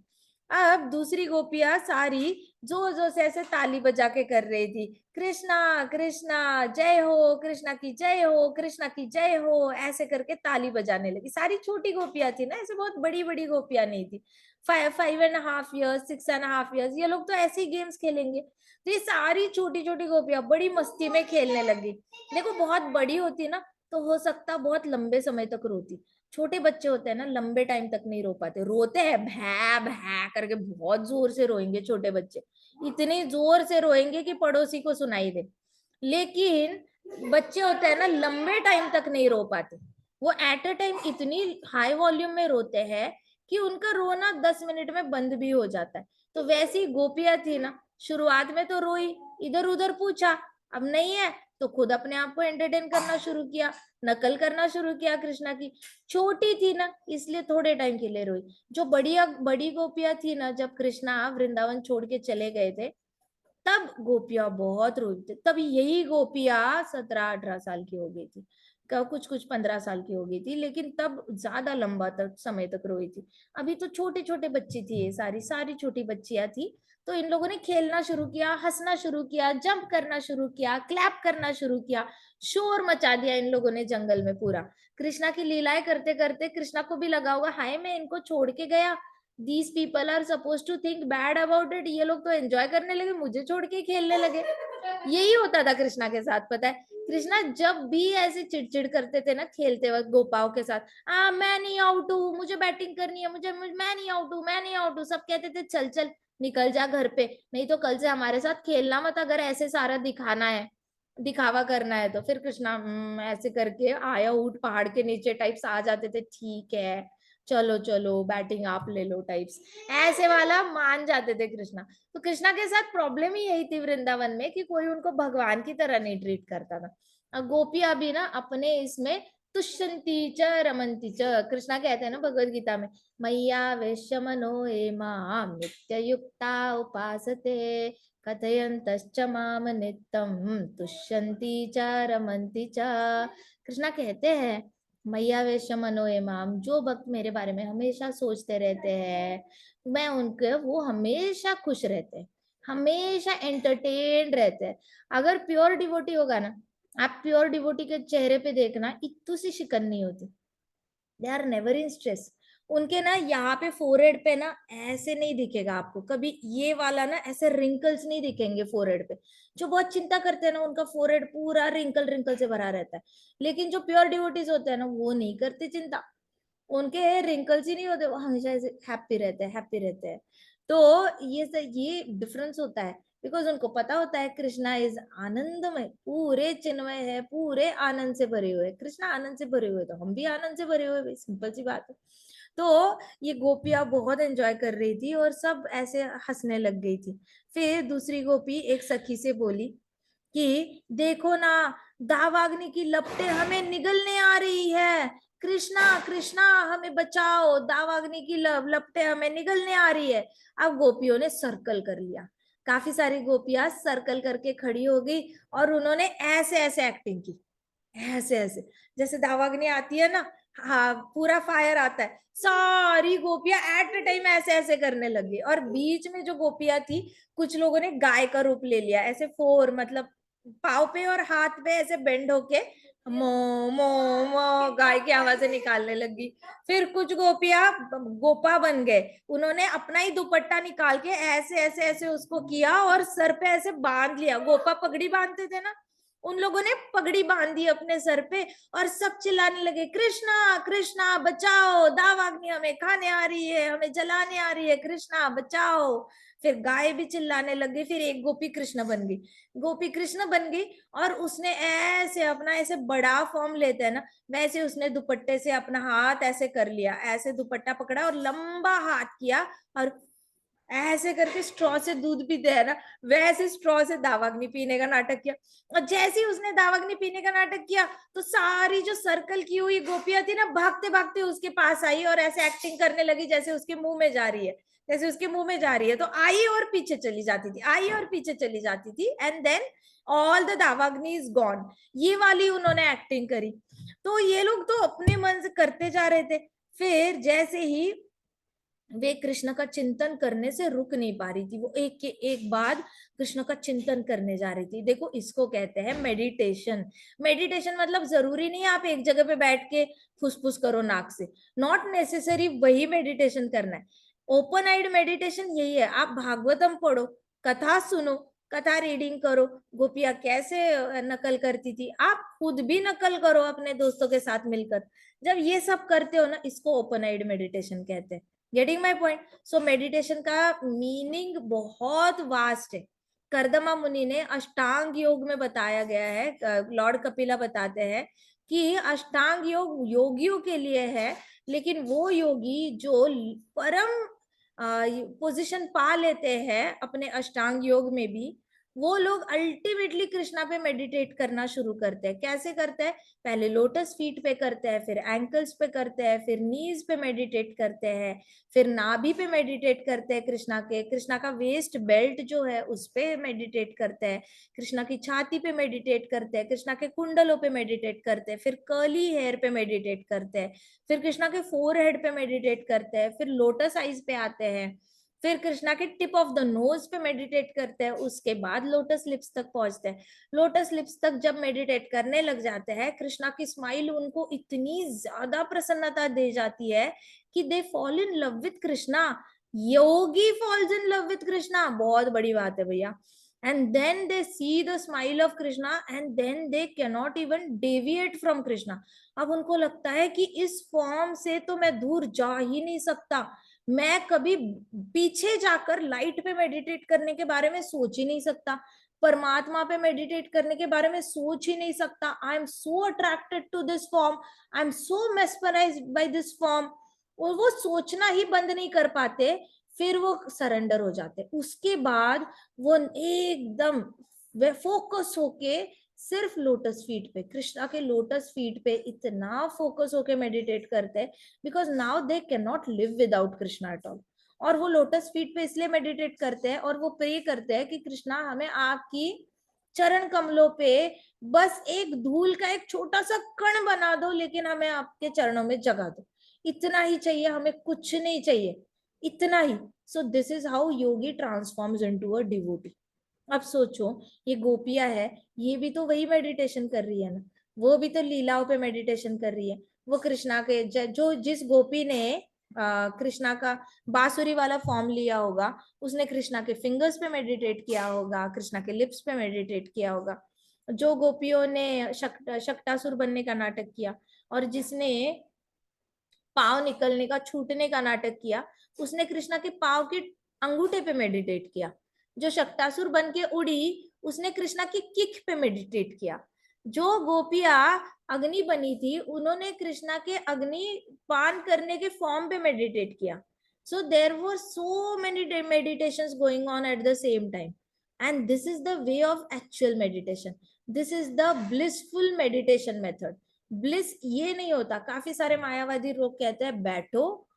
अब दूसरी गोपियां सारी जोर जोर से ऐसे ताली बजा के कर रही थी, कृष्णा कृष्णा जय हो, कृष्णा की जय हो, कृष्णा की जय हो, ऐसे करके ताली बजाने लगी। सारी छोटी गोपियां थी ना, ऐसे बहुत बड़ी बड़ी गोपियां नहीं थी। 5.5 years 6.5 years, ये लोग तो ऐसे ही गेम्स खेलेंगे। तो ये सारी छोटी छोटी गोपियां बड़ी मस्ती में खेलने लगी। देखो बहुत बड़ी होती ना, तो हो सकता बहुत लंबे समय तक रोती। छोटे बच्चे होते हैं ना, लंबे टाइम तक नहीं रो पाते, रोते हैं भै भै करके, बहुत जोर से रोएंगे छोटे बच्चे, इतनी जोर से रोएंगे कि पड़ोसी को सुनाई दे। लेकिन बच्चे होते हैं ना, लंबे टाइम तक नहीं रो पाते, वो एट अ टाइम इतनी हाई वॉल्यूम में रोते हैं कि उनका रोना 10 मिनट में बंद भी हो जाता है। तो वैसी गोपियां थी ना, शुरुआत में तो रोई, इधर उधर पूछा, अब नहीं है तो खुद अपने आप को एंटरटेन करना शुरू किया, नकल करना शुरू किया कृष्णा की। छोटी थी ना, इसलिए थोड़े टाइम के लिए रोई। जो बढ़िया बड़ी गोपियां थी ना, जब कृष्णा वृंदावन छोड़ के चले गए थे, तब गोपियां बहुत रोई थी। तब यही गोपियां 17-18 साल की हो गई थी, कुछ कुछ 15 साल की हो गई थी, लेकिन तब ज्यादा लंबा तक समय तक रोई थी। अभी तो छोटे छोटे बच्चे थी, ये सारी सारी छोटी बच्चियां थी। तो इन लोगों ने खेलना शुरू किया, हंसना शुरू किया, जंप करना शुरू किया, क्लैप करना शुरू किया, शोर मचा दिया इन लोगों ने जंगल में पूरा। कृष्णा की लीलाएं करते करते कृष्णा को भी लगा होगा, हाय मैं इनको छोड़ के गया, these people are suppose to think bad about it, ये लोग तो एंजॉय करने लगे, मुझे छोड़ के खेलने लगे। यही होता था कृष्णा के साथ, पता है। कृष्णा जब भी ऐसे चिड़चिड़ करते थे ना खेलते वक्त गोपाओं के साथ, मैं नहीं आउट हूँ, मुझे बैटिंग करनी है, मैं नहीं आउट हूँ, मैं नहीं आउट हूँ, सब कहते थे चल चल निकल जा घर पे, नहीं तो कल से हमारे साथ खेलना मत, अगर ऐसे सारा दिखाना है, दिखावा करना है तो। फिर कृष्णा ऐसे करके आया ऊट पहाड़ के नीचे टाइप्स आ जाते थे, ठीक है चलो चलो बैटिंग आप ले लो टाइप्स, ऐसे वाला मान जाते थे कृष्णा। तो कृष्णा के साथ प्रॉब्लम ही यही थी वृंदावन में, कि कोई उनको भगवान की तरह नहीं ट्रीट करता था। और गोपियां भी ना अपने इसमें तुष्यंती च रमंती च, कृष्णा कहते हैं ना भगवत गीता में, मैया वेश्य मनो ये माम नित्य युक्ता उपासते कथयन्तश्च माम नित्यम तुष्यन्ति च रमन्ति च। कृष्णा कहते हैं, मैया वेश्य मनो ये माम, जो भक्त मेरे बारे में हमेशा सोचते रहते हैं, मैं उनके वो हमेशा खुश रहते हैं, हमेशा एंटरटेन्ड रहते हैं। अगर प्योर डिवोटी होगा ना, आप प्योर डिवोटी के चेहरे पे देखना इतू सी शिकन नहीं होती, they are never in stress. उनके ना यहाँ पे फोरहेड पे ना ऐसे नहीं दिखेगा आपको कभी, ये वाला ना ऐसे रिंकल्स नहीं दिखेंगे फोरहेड पे। जो बहुत चिंता करते हैं ना, उनका फोरहेड पूरा रिंकल रिंकल से भरा रहता है। लेकिन जो प्योर डिवोटीज होते हैं ना, वो नहीं करते चिंता, उनके रिंकल्स ही नहीं होते, वो हमेशा ऐसे हैप्पी रहते हैं, हैप्पी रहते हैं। तो ये डिफरेंस होता है, बिकॉज उनको पता होता है कृष्णा इज आनंदमय, पूरे चिन्मय है, पूरे आनंद से भरे हुए। कृष्णा आनंद से भरे हुए तो हम भी आनंद से भरे हुए, सिंपल सी बात है। तो ये गोपियां बहुत एंजॉय कर रही थी और सब ऐसे हंसने लग गई थी। फिर दूसरी गोपी एक सखी से बोली कि देखो ना, दावाग्नि की लपटें हमें निगलने आ रही है, कृष्णा कृष्णा हमें बचाओ, दावाग्नि की लपटें हमें निगलने आ रही है। अब गोपियों ने सर्कल कर लिया, काफी सारी गोपियां सर्कल करके खड़ी हो गई और उन्होंने ऐसे ऐसे एक्टिंग की, ऐसे ऐसे जैसे दावाग्नि आती है ना, हाँ पूरा फायर आता है, सारी गोपियां एट अ टाइम ऐसे ऐसे करने लगी। और बीच में जो गोपियां थी, कुछ लोगों ने गाय का रूप ले लिया, ऐसे फोर मतलब पाव पे और हाथ पे ऐसे बेंड होके मो मो मो गाय की आवाजें निकालने लगी। फिर कुछ गोपियां गोपा बन गए, उन्होंने अपना ही दुपट्टा निकाल के ऐसे ऐसे ऐसे उसको किया और सर पे ऐसे बांध लिया, गोपा पगड़ी बांधते थे ना, उन लोगों ने पगड़ी बांध दी अपने सर पे और सब चिल्लाने लगे, कृष्णा कृष्णा बचाओ, दावाग्नि हमें खाने आ रही है, हमें जलाने आ रही है, कृष्णा बचाओ। फिर गाय भी चिल्लाने लगी, फिर एक गोपी कृष्ण बन गई, गोपी कृष्ण बन गई और उसने ऐसे अपना ऐसे बड़ा फॉर्म लेते हैं ना, वैसे उसने दुपट्टे से अपना हाथ ऐसे कर लिया, ऐसे दुपट्टा पकड़ा और लंबा हाथ किया और ऐसे करके स्ट्रॉ से दूध पीते हैं ना, वैसे स्ट्रॉ से दावाग्नि पीने का नाटक किया। और जैसे ही उसने दावाग्नि पीने का नाटक किया तो सारी जो सर्कल की हुई गोपियां थी ना, भागते भागते उसके पास आई और ऐसे एक्टिंग करने लगी जैसे उसके मुंह में जा रही है, जैसे उसके मुंह में जा रही है, तो आई और पीछे चली जाती थी, आई और पीछे चली जाती थी, एंड देन ऑल द दावाग्नि इज गॉन। ये वाली उन्होंने एक्टिंग करी। तो ये लोग तो अपने मन से करते जा रहे थे। फिर जैसे ही वे कृष्ण का चिंतन करने से रुक नहीं पा रही थी, वो एक के एक बाद कृष्ण का चिंतन करने जा रही थी। देखो इसको कहते हैं मेडिटेशन। मेडिटेशन मतलब जरूरी नहीं है आप एक जगह पे बैठ के फुसफुस करो नाक से, नॉट नेसेसरी वही मेडिटेशन करना है। ओपन आइड मेडिटेशन यही है, आप भागवतम पढ़ो, कथा सुनो, कथा रीडिंग करो, गोपियां कैसे नकल करती थी, आप खुद भी नकल करो अपने दोस्तों के साथ मिलकर। जब ये सब करते हो ना, इसको ओपन आइड मेडिटेशन कहते हैं। Getting my point? So meditation का मीनिंग बहुत वास्ट है। कर्दमा मुनि ने अष्टांग योग में बताया गया है, लॉर्ड कपिला बताते हैं कि अष्टांग योग योगियों के लिए है, लेकिन वो योगी जो परम पोजीशन पा लेते हैं अपने अष्टांग योग में भी, वो लोग अल्टीमेटली कृष्णा पे मेडिटेट करना शुरू करते हैं। कैसे करते हैं? पहले लोटस फीट पे करते हैं, फिर एंकल्स पे करते हैं, फिर नीज पे मेडिटेट करते हैं, फिर नाभि पे मेडिटेट करते हैं, कृष्णा का वेस्ट बेल्ट जो है उस पे मेडिटेट करते हैं, कृष्णा की छाती पे मेडिटेट करते हैं, कृष्णा के कुंडलों पे मेडिटेट करते हैं, फिर कर्ली हेयर पे मेडिटेट करते हैं, फिर कृष्णा के फोरहेड पे मेडिटेट करते हैं, फिर लोटस आइज पे आते हैं, फिर कृष्णा के टिप ऑफ द नोज पे मेडिटेट करते हैं, उसके बाद लोटस लिप्स तक पहुंचते हैं। लोटस लिप्स तक जब मेडिटेट करने लग जाते हैं, कृष्णा की स्माइल उनको इतनी ज्यादा प्रसन्नता दे जाती है कि they fall in love with Krishna. Yogi falls in love with Krishna, बहुत बड़ी बात है भैया। And then they see the smile of Krishna and then they cannot even deviate from Krishna. अब उनको लगता है कि इस फॉर्म से तो मैं दूर जा ही नहीं सकता, मैं कभी पीछे जाकर लाइट पे मेडिटेट करने के बारे में सोच ही नहीं सकता, परमात्मा पे मेडिटेट करने के बारे में सोच ही नहीं सकता। I am so attracted to this form, I am so mesmerised by this form. और वो सोचना ही बंद नहीं कर पाते, फिर वो सरेंडर हो जाते। उसके बाद वो एकदम वे फोकस होके सिर्फ लोटस फीट पे, कृष्णा के लोटस फीट पे इतना फोकस होके मेडिटेट करते हैं, because now they can not live without Krishna at all. और वो लोटस फीट पे इसलिए मेडिटेट करते हैं और वो प्रे करते हैं कि कृष्णा हमें आपकी चरण कमलों पे बस एक धूल का एक छोटा सा कण बना दो, लेकिन हमें आपके चरणों में जगा दो, इतना ही चाहिए, हमें कुछ नहीं चाहिए, इतना ही। So this is how yogi transforms into a devotee. अब सोचो, ये गोपियां है, ये भी तो वही मेडिटेशन कर रही है ना, वो भी तो लीलाओं पे मेडिटेशन कर रही है। वो कृष्णा के जो जिस गोपी ने कृष्णा का बांसुरी वाला फॉर्म लिया होगा, उसने कृष्णा के फिंगर्स पे मेडिटेट किया होगा, कृष्णा के लिप्स पे मेडिटेट किया होगा। जो गोपियों ने शक्टासुर बनने का नाटक किया और जिसने पाव निकलने का छूटने का नाटक किया, उसने कृष्णा के पाव के अंगूठे पे मेडिटेट किया। जो शक्तासुर बन के उड़ी, उसने कृष्णा की किक पे मेडिटेट किया। जो गोपियां अग्नि बनी थी, उन्होंने कृष्णा के अग्नि पान करने के फॉर्म पे मेडिटेट किया। So there were so many meditations going on at the same time, and this is the way of actual meditation. This is the blissful meditation method. Bliss ये नहीं होता। काफी सारे मायावादी लोग कहते हैं बैठो,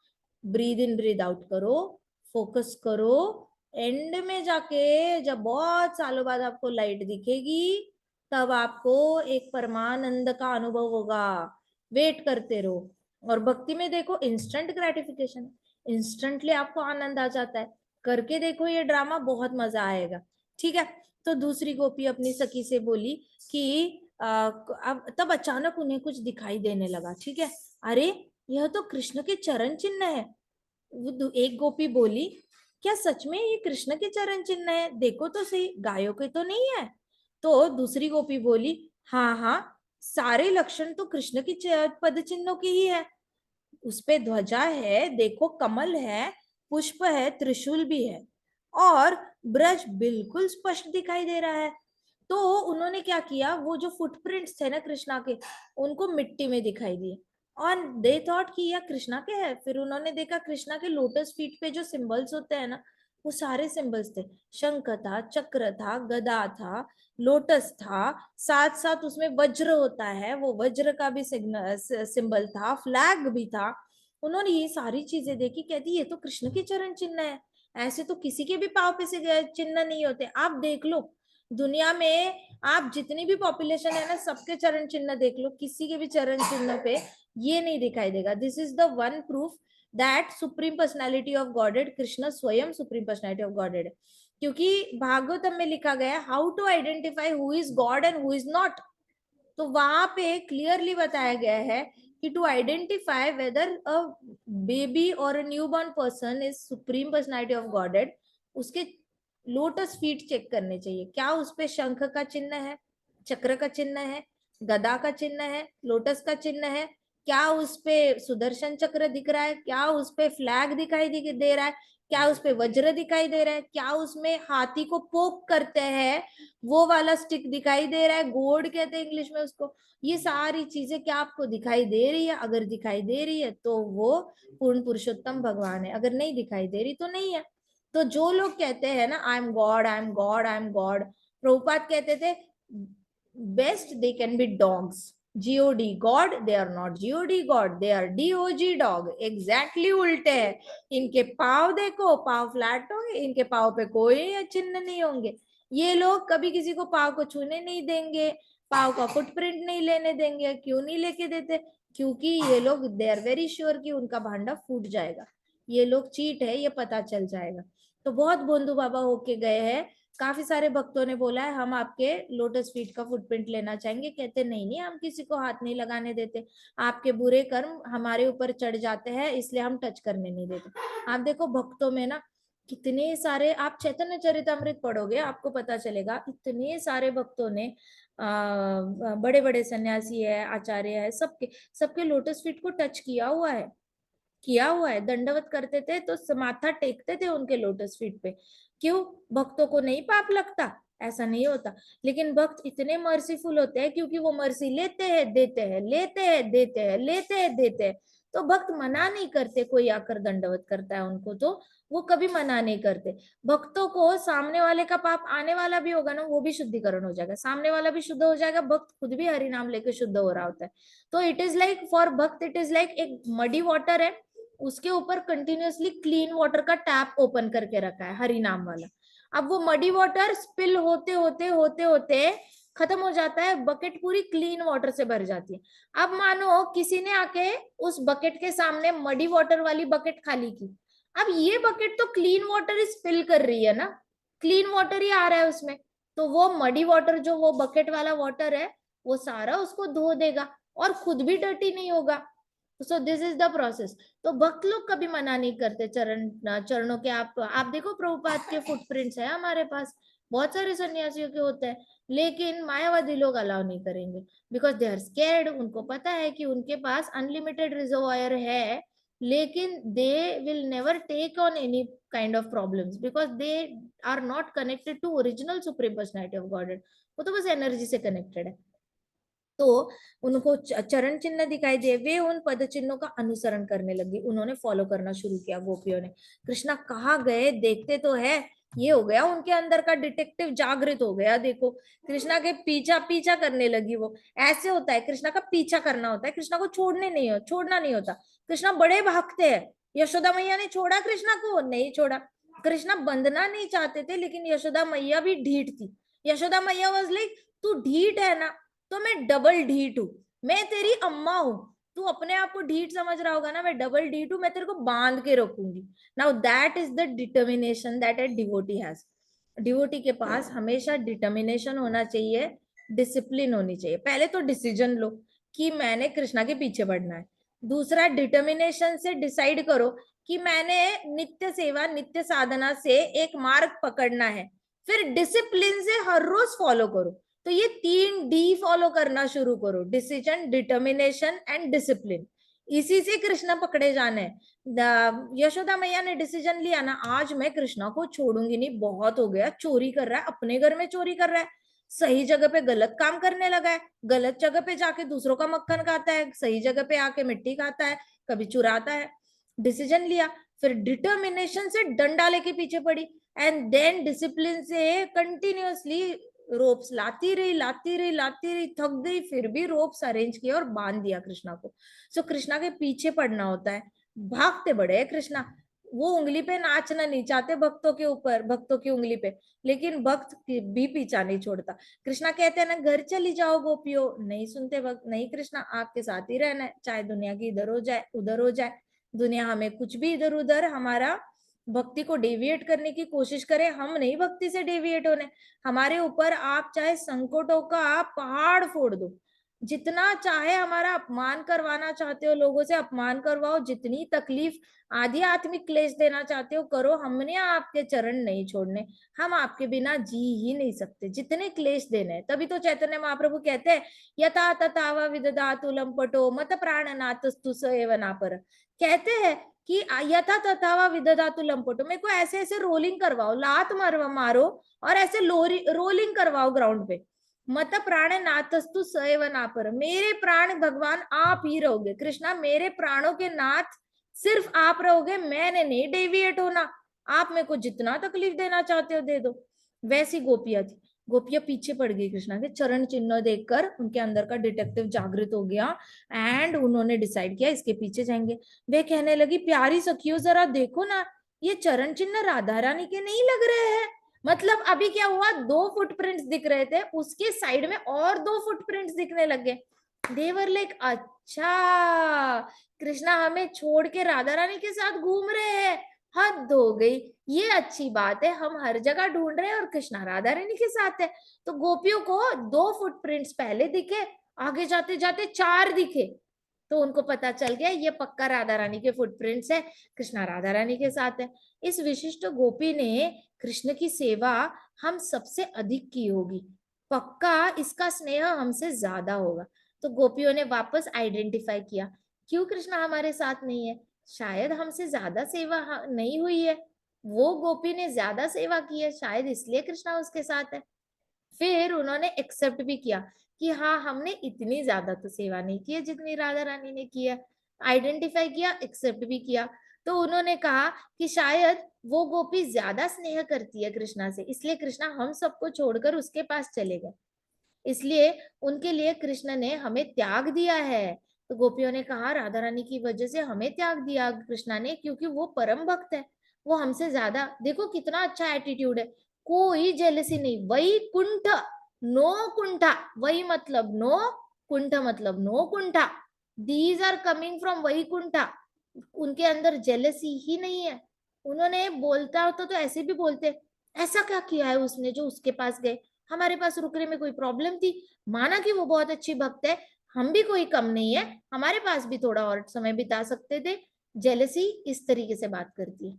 ब्रीद इन ब्रीद आउट करो, फोकस करो, एंड में जाके जब बहुत सालों बाद आपको लाइट दिखेगी तब आपको एक परमानंद का अनुभव होगा। वेट करते रहो। और भक्ति में देखो इंस्टेंट ग्रेटिफिकेशन, इंस्टेंटली आपको आनंद आ जाता है। करके देखो ये ड्रामा, बहुत मजा आएगा। ठीक है। तो दूसरी गोपी अपनी सखी से बोली कि अब तब अचानक उन्हें कुछ दिखाई देने लगा। ठीक है। अरे यह तो कृष्ण के चरण चिन्ह है। एक गोपी बोली, क्या सच में ये कृष्ण के चरण चिन्ह है? देखो तो सही, गायों के तो नहीं है। तो दूसरी गोपी बोली, हाँ हाँ, सारे लक्षण तो कृष्ण की पद चिन्हों के ही है। उस पे ध्वजा है, देखो कमल है, पुष्प है, त्रिशूल भी है, और ब्रज बिल्कुल स्पष्ट दिखाई दे रहा है। तो उन्होंने क्या किया, वो जो फुटप्रिंट्स थे ना कृष्णा के, उनको मिट्टी में दिखाई दिए, और दे थॉट कि यह कृष्णा के हैं। फिर उन्होंने देखा कृष्णा के लोटस फीट पे जो सिंबल्स होते हैं ना, वो सारे सिंबल्स थे। शंख था, चक्र था, गदा था, लोटस था, साथ साथ उसमें वज्र होता है, वो वज्र का भी सिंबल था, फ्लैग भी था। उन्होंने ये सारी चीजें देखी, कहती ये तो कृष्ण के चरण चिन्ह है। ऐसे तो किसी के भी पाव पे से चिन्ह नहीं होते। आप देख लो दुनिया में, आप जितनी भी पॉपुलेशन है ना, सबके चरण चिन्ह देख लो, किसी के भी चरण चिन्ह पे ये नहीं दिखाई देगा। This is the one proof that supreme personality of godhead, Krishna स्वयं सुप्रीम पर्सनैलिटी ऑफ गॉडेड है। क्योंकि भागवतम में लिखा गया है how to identify who is God and who is not. तो वहां पे क्लियरली बताया गया है कि to identify whether a baby और a newborn person is supreme personality of Godhead, उसके लोटस फीट चेक करने चाहिए। क्या उस पे शंख का चिन्ह है, चक्र का चिन्ह है, गदा का चिन्ह है, लोटस का चिन्ह है? क्या उस पे सुदर्शन चक्र दिख रहा है? क्या उस पे फ्लैग दिखाई दे रहा है? क्या उस पे वज्र दिखाई दे रहा है? क्या उसमें हाथी को पोक करते हैं वो वाला स्टिक दिखाई दे रहा है, गोड कहते हैं इंग्लिश में उसको? ये सारी चीजें क्या आपको दिखाई दे रही है? अगर दिखाई दे रही है तो वो पूर्ण पुरुषोत्तम भगवान है, अगर नहीं दिखाई दे रही तो नहीं है। तो जो लोग कहते हैं ना I am God, I am God, I am God, Prabhupada कहते थे best they can be dogs, G O D God, they are not G O D God, they are D O G dog. Exactly उल्टे है। इनके पाव देखो, पाव फ्लैट होंगे, इनके पाव पे कोई चिन्ह नहीं होंगे। ये लोग कभी किसी को पाव को छूने नहीं देंगे, पाव का फुटप्रिंट नहीं लेने देंगे। क्यों नहीं लेके देते? क्योंकि ये लोग दे आर वेरी श्योर कि उनका भांडा फूट जाएगा, ये लोग चीट है, ये पता चल जाएगा। तो बहुत बोंदू बाबा होके गए हैं। काफी सारे भक्तों ने बोला है हम आपके लोटस फीट का फुटप्रिंट लेना चाहेंगे। कहते नहीं नहीं, हम किसी को हाथ नहीं लगाने देते, आपके बुरे कर्म हमारे ऊपर चढ़ जाते हैं, इसलिए हम टच करने नहीं देते। आप देखो भक्तों में ना कितने सारे, आप चैतन्य चरितमृत पढ़ोगे आपको पता चलेगा, इतने सारे भक्तों ने बड़े बड़े सन्यासी है, आचार्य है, सबके सबके लोटस फीट को टच किया हुआ है, किया हुआ है। दंडवत करते थे तो माथा टेकते थे उनके लोटस फीट पे। क्यों? भक्तों को नहीं पाप लगता? ऐसा नहीं होता। लेकिन भक्त इतने मर्सीफुल होते हैं क्योंकि वो मर्सी लेते हैं देते हैं, लेते हैं देते हैं, लेते हैं देते हैं। तो भक्त मना नहीं करते, कोई आकर दंडवत करता है उनको तो वो कभी मना नहीं करते। भक्तों को सामने वाले का पाप आने वाला भी होगा ना, वो भी शुद्धिकरण हो जाएगा, सामने वाला भी शुद्ध हो जाएगा, भक्त खुद भी हरि नाम लेके शुद्ध हो रहा होता है। तो इट इज लाइक फॉर भक्त, इट इज लाइक एक मडी वाटर है, उसके ऊपर कंटिन्यूअसली क्लीन वाटर का टैप ओपन करके रखा है हरि नाम वाला। अब वो मडी वाटर स्पिल होते होते होते होते खत्म हो जाता है, बकेट पूरी क्लीन वाटर से भर जाती है। अब मानो किसी ने आके उस बकेट के सामने मडी वाटर वाली बकेट खाली की, अब ये बकेट तो क्लीन वाटर स्पिल कर रही है ना, क्लीन वाटर ही आ रहा है उसमें, तो वो मडी वाटर जो वो बकेट वाला वाटर है वो सारा उसको धो देगा और खुद भी डर्टी नहीं होगा। सो दिस इज द प्रोसेस। तो भक्त लोग कभी मना नहीं करते चरणों के। आप देखो प्रभुपाद के फुटप्रिंट्स है हमारे पास, बहुत सारे सन्यासियों के होते हैं, लेकिन मायावादी लोग अलाउ नहीं करेंगे बिकॉज दे आर स्केर्ड। उनको पता है कि उनके पास अनलिमिटेड रिजर्वायर है, लेकिन they will never take on any kind of problems because they are not connected to original supreme personality of Godhead. वो तो बस एनर्जी से कनेक्टेड है। तो उनको चरण चिन्ह दिखाई दिए, वे उन पद चिन्हों का अनुसरण करने लगी, उन्होंने फॉलो करना शुरू किया गोपियों ने। कृष्णा कहाँ गए देखते तो है, ये हो गया उनके अंदर का डिटेक्टिव जागृत हो गया। देखो कृष्णा के पीछा पीछा करने लगी वो। ऐसे होता है, कृष्णा का पीछा करना होता है, कृष्णा को छोड़ना नहीं होता। कृष्णा बड़े भागते हैं। यशोदा मैया ने छोड़ा कृष्णा को? नहीं छोड़ा। कृष्णा बंधना नहीं चाहते थे, लेकिन यशोदा मैया भी ढीठ थी। यशोदा मैया वाज लाइक, तू ढीठ है ना, तो मैं डबल ढीठ हूं। मैं तेरी अम्मा हूं, तू अपने आप को ढीठ समझ रहा होगा ना, मैं डबल ढीठ हूं, मैं तेरे को बांध के रखूंगी। Now that is the determination that a devotee has. Devotee के पास हमेशा डिटर्मिनेशन होना चाहिए, डिसिप्लिन होनी चाहिए। पहले तो डिसीजन लो कि मैंने कृष्णा के पीछे बढ़ना है। दूसरा, डिटर्मिनेशन से डिसाइड करो कि मैंने नित्य सेवा नित्य साधना से एक मार्ग पकड़ना है। फिर डिसिप्लिन से हर रोज फॉलो करो। तो ये 3D फॉलो करना शुरू करो, डिसीजन, डिटर्मिनेशन एंड डिसिप्लिन। इसी से कृष्णा पकड़े जाने। यशोदा मैया ने डिसीजन लिया ना, आज मैं कृष्णा को छोड़ूंगी नहीं, बहुत हो गया, चोरी कर रहा है, अपने घर में चोरी कर रहा है, सही जगह पे गलत काम करने लगा है, गलत जगह पे जाके दूसरों का मक्खन खाता है, सही जगह पे आके मिट्टी खाता है, कभी चुराता है। डिसीजन लिया, फिर डिटर्मिनेशन से डंडा लेके पीछे पड़ी, एंड देन डिसिप्लिन से कंटिन्यूअसली रोप्स लाती रही, थक गई, फिर भी रोप्स अरेंज किया और बांध दिया कृष्णा को। सो कृष्णा के पीछे पड़ना होता है। भागते बड़े है कृष्णा। वो उंगली पे नाचना नहीं चाहते भक्तों के ऊपर, भक्तों की उंगली पे, लेकिन भक्त भी पीछा नहीं छोड़ता। कृष्णा कहते हैं ना, घर चली जाओ गोपियों, नहीं सुनते भक्त। नहीं कृष्णा, आपके साथ ही रहना है, चाहे दुनिया की इधर हो जाए उधर हो जाए, दुनिया हमें कुछ भी इधर उधर हमारा भक्ति को डेविएट करने की कोशिश करे, हम नहीं भक्ति से डेविएट होने। हमारे ऊपर आप चाहे संकटों का पहाड़ फोड़ दो, जितना चाहे हमारा अपमान करवाना चाहते हो, लोगों से अपमान करवाओ, जितनी तकलीफ आध्यात्मिक क्लेश देना चाहते हो करो, हमने आपके चरण नहीं छोड़ने। हम आपके बिना जी ही नहीं सकते, जितने क्लेश देने। तभी तो चैतन्य महाप्रभु कहते हैं, यथा तथावा विदधातु लंपटो मत प्राणनाथस्तु स एव नापर। कहते हैं कि यथा तथावा विदधातु लंपटो, मेरे को ऐसे ऐसे रोलिंग करवाओ, लात मारो और ऐसे रोलिंग करवाओ ग्राउंड पे। मत प्राण नाथस्तु सैव नापर, मेरे प्राण भगवान आप ही रहोगे कृष्णा, मेरे प्राणों के नाथ सिर्फ आप रहोगे, मैंने नहीं डेविएट होना। आप मेरे को जितना तकलीफ देना चाहते हो दे दो। वैसी गोपियां थी। गोपियां पीछे पड़ गई कृष्णा के। चरण चिन्ह देखकर उनके अंदर का डिटेक्टिव जागृत हो गया, एंड उन्होंने डिसाइड किया इसके पीछे जाएंगे। वे कहने लगी, प्यारी सखियों जरा देखो ना, ये चरण चिन्ह राधा रानी के नहीं लग रहे हैं। मतलब अभी क्या हुआ, 2 फुटप्रिंट्स दिख रहे थे, उसके साइड में और 2 फुटप्रिंट्स दिखने लगे। देवर लाइक, अच्छा कृष्णा हमें छोड़ के राधा रानी के साथ घूम रहे हैं, हद हो गई। ये अच्छी बात है, हम हर जगह ढूंढ रहे हैं और कृष्णा राधा रानी के साथ है। तो गोपियों को 2 फुटप्रिंट्स पहले दिखे, आगे जाते जाते 4 दिखे। तो उनको पता चल गया ये पक्का राधा रानी के फुटप्रिंट्स है, कृष्णा राधा रानी के साथ है। इस विशिष्ट गोपी ने कृष्ण की सेवा हम सबसे अधिक की होगी, पक्का इसका स्नेह हमसे ज्यादा होगा। तो गोपियों ने वापस आइडेंटिफाई किया, क्यों कृष्णा हमारे साथ नहीं है, शायद हमसे ज्यादा सेवा नहीं हुई है, वो गोपी ने ज्यादा सेवा की है, शायद इसलिए कृष्णा उसके साथ है। फिर उन्होंने एक्सेप्ट भी किया कि हाँ, हमने इतनी ज्यादा तो सेवा नहीं की है जितनी राधा रानी ने की है। आइडेंटिफाई किया, एक्सेप्ट भी किया। तो उन्होंने कहा कि शायद वो गोपी ज्यादा स्नेह करती है कृष्णा से, इसलिए कृष्णा हम सबको छोड़कर उसके पास चले गए, इसलिए उनके लिए कृष्ण ने हमें त्याग दिया है। तो गोपियों ने कहा, राधा रानी की वजह से हमें त्याग दिया कृष्णा ने, क्योंकि वो परम भक्त है, वो हमसे ज्यादा। देखो कितना अच्छा एटीट्यूड है, कोई जेलसी नहीं। वही कुंठ, नो कुंठा, वही मतलब नो, कुंठ मतलब नो कुंठा, दीज आर कमिंग फ्रॉम वही कुंठा। उनके अंदर जेलसी ही नहीं है। उन्होंने बोलता होता तो ऐसे भी बोलते, ऐसा क्या किया है उसने जो उसके पास गए, हमारे पास रुकने में कोई प्रॉब्लम थी, माना कि वो बहुत अच्छी भक्त है, हम भी कोई कम नहीं है, हमारे पास भी थोड़ा और समय बिता सकते थे। जेलसी इस तरीके से बात करती है,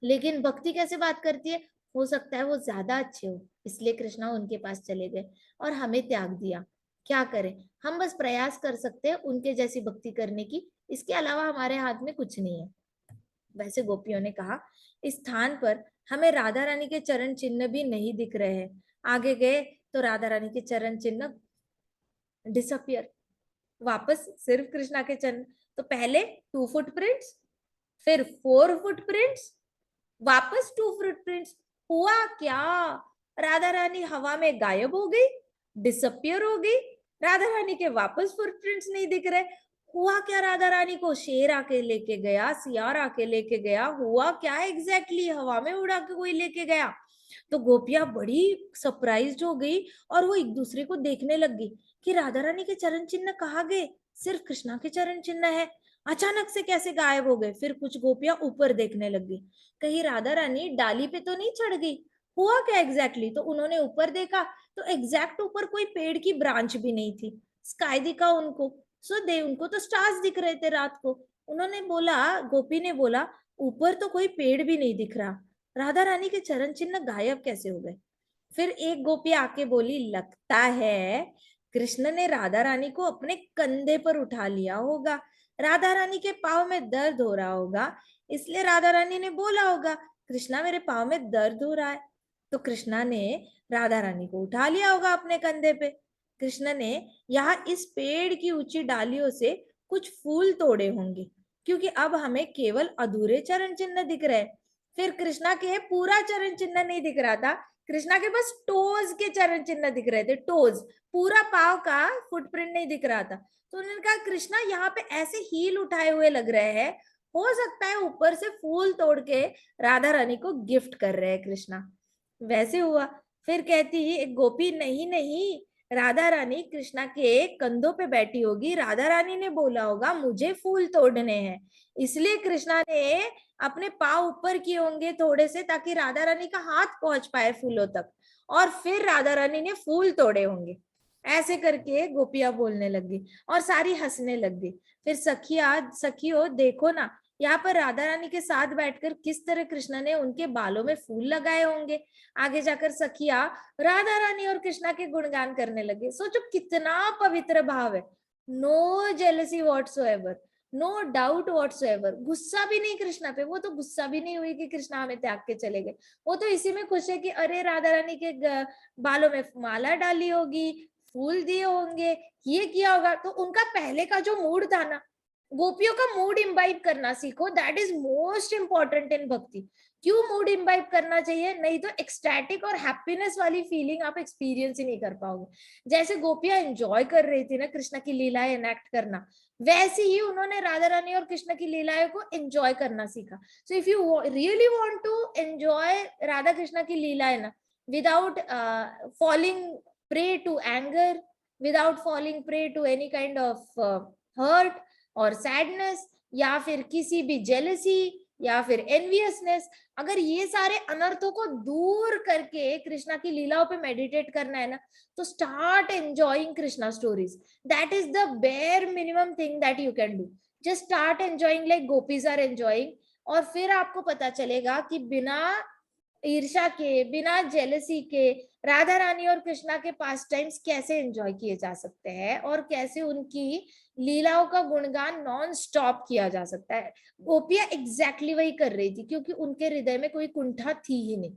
लेकिन भक्ति कैसे बात करती है, हो सकता है वो ज्यादा अच्छे हो, इसलिए कृष्णा उनके पास चले गए और हमें त्याग दिया। क्या करें, हम बस प्रयास कर सकते हैं उनके जैसी भक्ति करने की, इसके अलावा हमारे हाथ में कुछ नहीं है। वैसे गोपियों ने कहा, इस स्थान पर हमें राधा रानी के चरण चिन्ह भी नहीं दिख रहे हैं। आगे गए तो राधा रानी के चरण चिन्ह डिसअपियर, वापस सिर्फ कृष्णा के चरण। तो पहले 2 फुटप्रिंट्स, फिर 4 फुटप्रिंट्स, वापस 2 फुटप्रिंट्स। हुआ क्या? राधा रानी हवा में गायब हो गई, डिसअपियर हो गई। राधा रानी के वापस फुटप्रिंट्स नहीं दिख रहे। हुआ क्या? राधा रानी को शेर आके लेके गया, सियार आके लेके गया, हुआ क्या एग्जैक्टली? हवा में उड़ा के कोई लेके गया। तो गोपियां बड़ी सरप्राइज हो गई और वो एक दूसरे को देखने लग गई कि राधा रानी के चरण चिन्ह कहाँ गए, सिर्फ कृष्णा के चरण चिन्ह है, अचानक से कैसे गायब हो गए। फिर कुछ गोपियां ऊपर देखने लग गई, कहीं राधा रानी डाली पे तो नहीं चढ़ गई, हुआ क्या एग्जैक्टली। तो उन्होंने ऊपर देखा तो एग्जैक्ट ऊपर कोई पेड़ की ब्रांच भी नहीं थी, स्काई दिखा उनको। सो दे उनको तो स्टार्स दिख रहे थे रात को। उन्होंने बोला, गोपी ने बोला, ऊपर तो कोई पेड़ भी नहीं दिख रहा, राधा रानी के चरण चिन्ह गायब कैसे हो गए? फिर एक गोपी आके बोली, लगता है कृष्ण ने राधा रानी को अपने कंधे पर उठा लिया होगा, राधा रानी के पाँव में दर्द हो रहा होगा, इसलिए राधा रानी ने बोला होगा, कृष्णा मेरे पाँव में दर्द हो रहा है। तो कृष्णा ने राधा रानी को उठा लिया होगा अपने कंधे पे। कृष्ण ने यहाँ इस पेड़ की ऊंची डालियों से कुछ फूल तोड़े होंगे, क्योंकि अब हमें केवल अधूरे चरण चिन्ह दिख रहे हैं। फिर कृष्णा के पूरा चरण चिन्ह नहीं दिख रहा था, कृष्णा के बस टोज के चरण चिन्ह दिख रहे थे, टोज, पूरा पाव का फुटप्रिंट नहीं दिख रहा था। तो उन्होंने कहा, कृष्णा यहाँ पे ऐसे हील उठाए हुए लग रहे हैं, हो सकता है ऊपर से फूल तोड़ के राधा रानी को गिफ्ट कर रहे हैं कृष्णा। वैसे हुआ। फिर कहती एक गोपी, नहीं नहीं, राधा रानी कृष्णा के कंधों पे बैठी होगी, राधा रानी ने बोला होगा मुझे फूल तोड़ने हैं, इसलिए कृष्णा ने अपने पाँव ऊपर किए होंगे थोड़े से, ताकि राधा रानी का हाथ पहुंच पाए फूलों तक, और फिर राधा रानी ने फूल तोड़े होंगे। ऐसे करके गोपियां बोलने लगी और सारी हंसने लग गई। फिर सखियों देखो ना, यहाँ पर राधा रानी के साथ बैठकर किस तरह कृष्ण ने उनके बालों में फूल लगाए होंगे। आगे जाकर सखिया राधा रानी और कृष्णा के गुणगान करने लगे। सोचो कितना पवित्र भाव है। No jealousy whatsoever, no doubt whatsoever, गुस्सा भी नहीं कृष्णा पे। वो तो गुस्सा भी नहीं हुई कि कृष्णा हमें त्याग के चले गए, वो तो इसी में खुश है कि अरे राधा रानी के बालों में माला डाली होगी, फूल दिए होंगे, ये किया होगा। तो उनका पहले का जो मूड था ना, गोपियों का मूड इम्बाइब करना सीखो, that is most important in भक्ति। क्यों मूड इम्बाइब करना चाहिए? नहीं तो एक्सटैटिक और हैप्पीनेस वाली फीलिंग आप एक्सपीरियंस ही नहीं कर पाओगे। जैसे गोपियां एंजॉय कर रही थी ना कृष्ण की लीलाएं एनेक्ट करना, वैसे ही उन्होंने राधा रानी और कृष्ण की लीलाएं को एंजॉय करना सीखा। So if you really want to enjoy Radha Krishna की लीलाएं ना, without falling prey to anger, without falling prey to any kind of hurt और सैडनेस, या फिर किसी भी जेलसी या फिर एनवियसनेस, अगर ये सारे अनर्थों को दूर करके कृष्णा की लीलाओं पे मेडिटेट करना है ना, तो start enjoying Krishna stories. That is the bare minimum thing that you can do. Just start enjoying like gopis are enjoying. और फिर आपको पता चलेगा कि बिना ईर्ष्या के, बिना जेलसी के, राधा रानी और कृष्णा के पास टाइम्स कैसे एंजॉय किए जा सकते हैं और कैसे उनकी लीलाओं का गुणगान नॉन स्टॉप किया जा सकता है। गोपियां एग्जैक्टली वही कर रही थी, क्योंकि उनके हृदय में कोई कुंठा थी ही नहीं।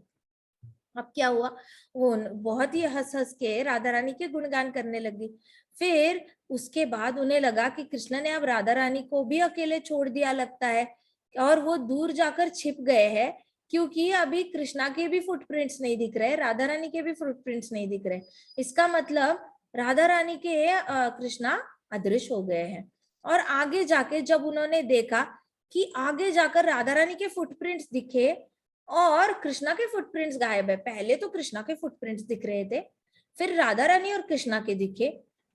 अब क्या हुआ, वो बहुत ही हंस हंस के राधा रानी के गुणगान करने लगी। फिर उसके बाद उन्हें लगा कि कृष्ण ने अब राधा रानी को भी अकेले छोड़ दिया लगता है, और वो दूर जाकर छिप गए हैं, क्योंकि अभी कृष्णा के भी फुटप्रिंट्स नहीं दिख रहे, राधा रानी के भी फुटप्रिंट्स नहीं दिख रहे। इसका मतलब राधा रानी के कृष्णा अदृश्य हो गए हैं। और आगे जाके जब उन्होंने देखा कि आगे जाकर राधा रानी के फुटप्रिंट्स दिखे और कृष्णा के फुटप्रिंट्स गायब है, पहले तो कृष्णा के फुटप्रिंट्स दिख रहे थे, फिर राधा रानी और कृष्णा के दिखे,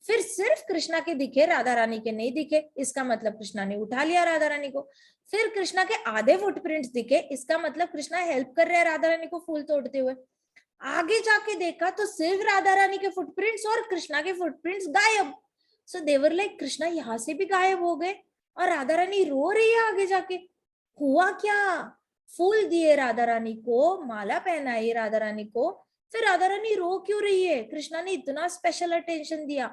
फिर सिर्फ कृष्णा के दिखे, राधा रानी के नहीं दिखे। इसका मतलब कृष्णा ने उठा लिया राधा रानी को। फिर कृष्णा के आधे फुटप्रिंट्स दिखे, इसका मतलब कृष्णा हेल्प कर रहे हैं राधा रानी को फूल तोड़ते हुए। आगे जाके देखा तो सिर्फ राधा रानी के फुटप्रिंट्स और कृष्णा के फुटप्रिंट्स गायब। सो देवर लाइक, कृष्णा यहाँ से भी गायब हो गए और राधा रानी रो रही है आगे जाके। हुआ क्या? फूल दिए राधा रानी को, माला पहनाई राधा रानी को, फिर राधा रानी रो क्यों रही है? कृष्णा ने इतना स्पेशल अटेंशन दिया,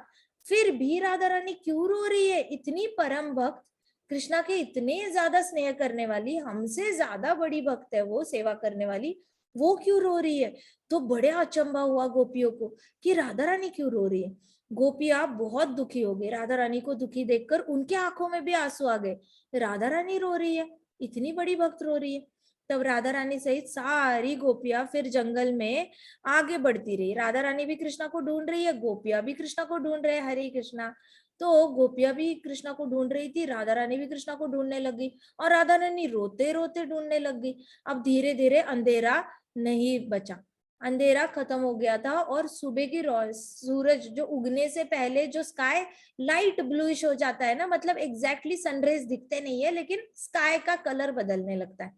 फिर भी राधा रानी क्यों रो रही है? इतनी परम भक्त, कृष्णा के इतने ज्यादा स्नेह करने वाली, हमसे ज्यादा बड़ी भक्त है वो, सेवा करने वाली, वो क्यों रो रही है? तो बड़े अचंभा हुआ गोपियों को कि राधा रानी क्यों रो रही है। गोपियां बहुत दुखी हो गई, राधा रानी को दुखी देखकर उनके आंखों में भी आंसू आ गए। राधा रानी रो रही है, इतनी बड़ी भक्त रो रही है। तब राधा रानी सहित सारी गोपियां फिर जंगल में आगे बढ़ती रही। राधा रानी भी कृष्णा को ढूंढ रही है, गोपियां भी कृष्णा को ढूंढ रहे हैं, हरे कृष्णा। तो गोपियां भी कृष्णा को ढूंढ रही थी, राधा रानी भी कृष्णा को ढूंढने लगी, और राधा रानी रोते रोते ढूंढने लग गई। अब धीरे धीरे अंधेरा नहीं बचा, अंधेरा खत्म हो गया था, और सुबह की सूरज जो उगने से पहले जो स्काई लाइट ब्लूइश हो जाता है ना, मतलब एग्जैक्टली सनराइज दिखते नहीं है लेकिन स्काई का कलर बदलने लगता है,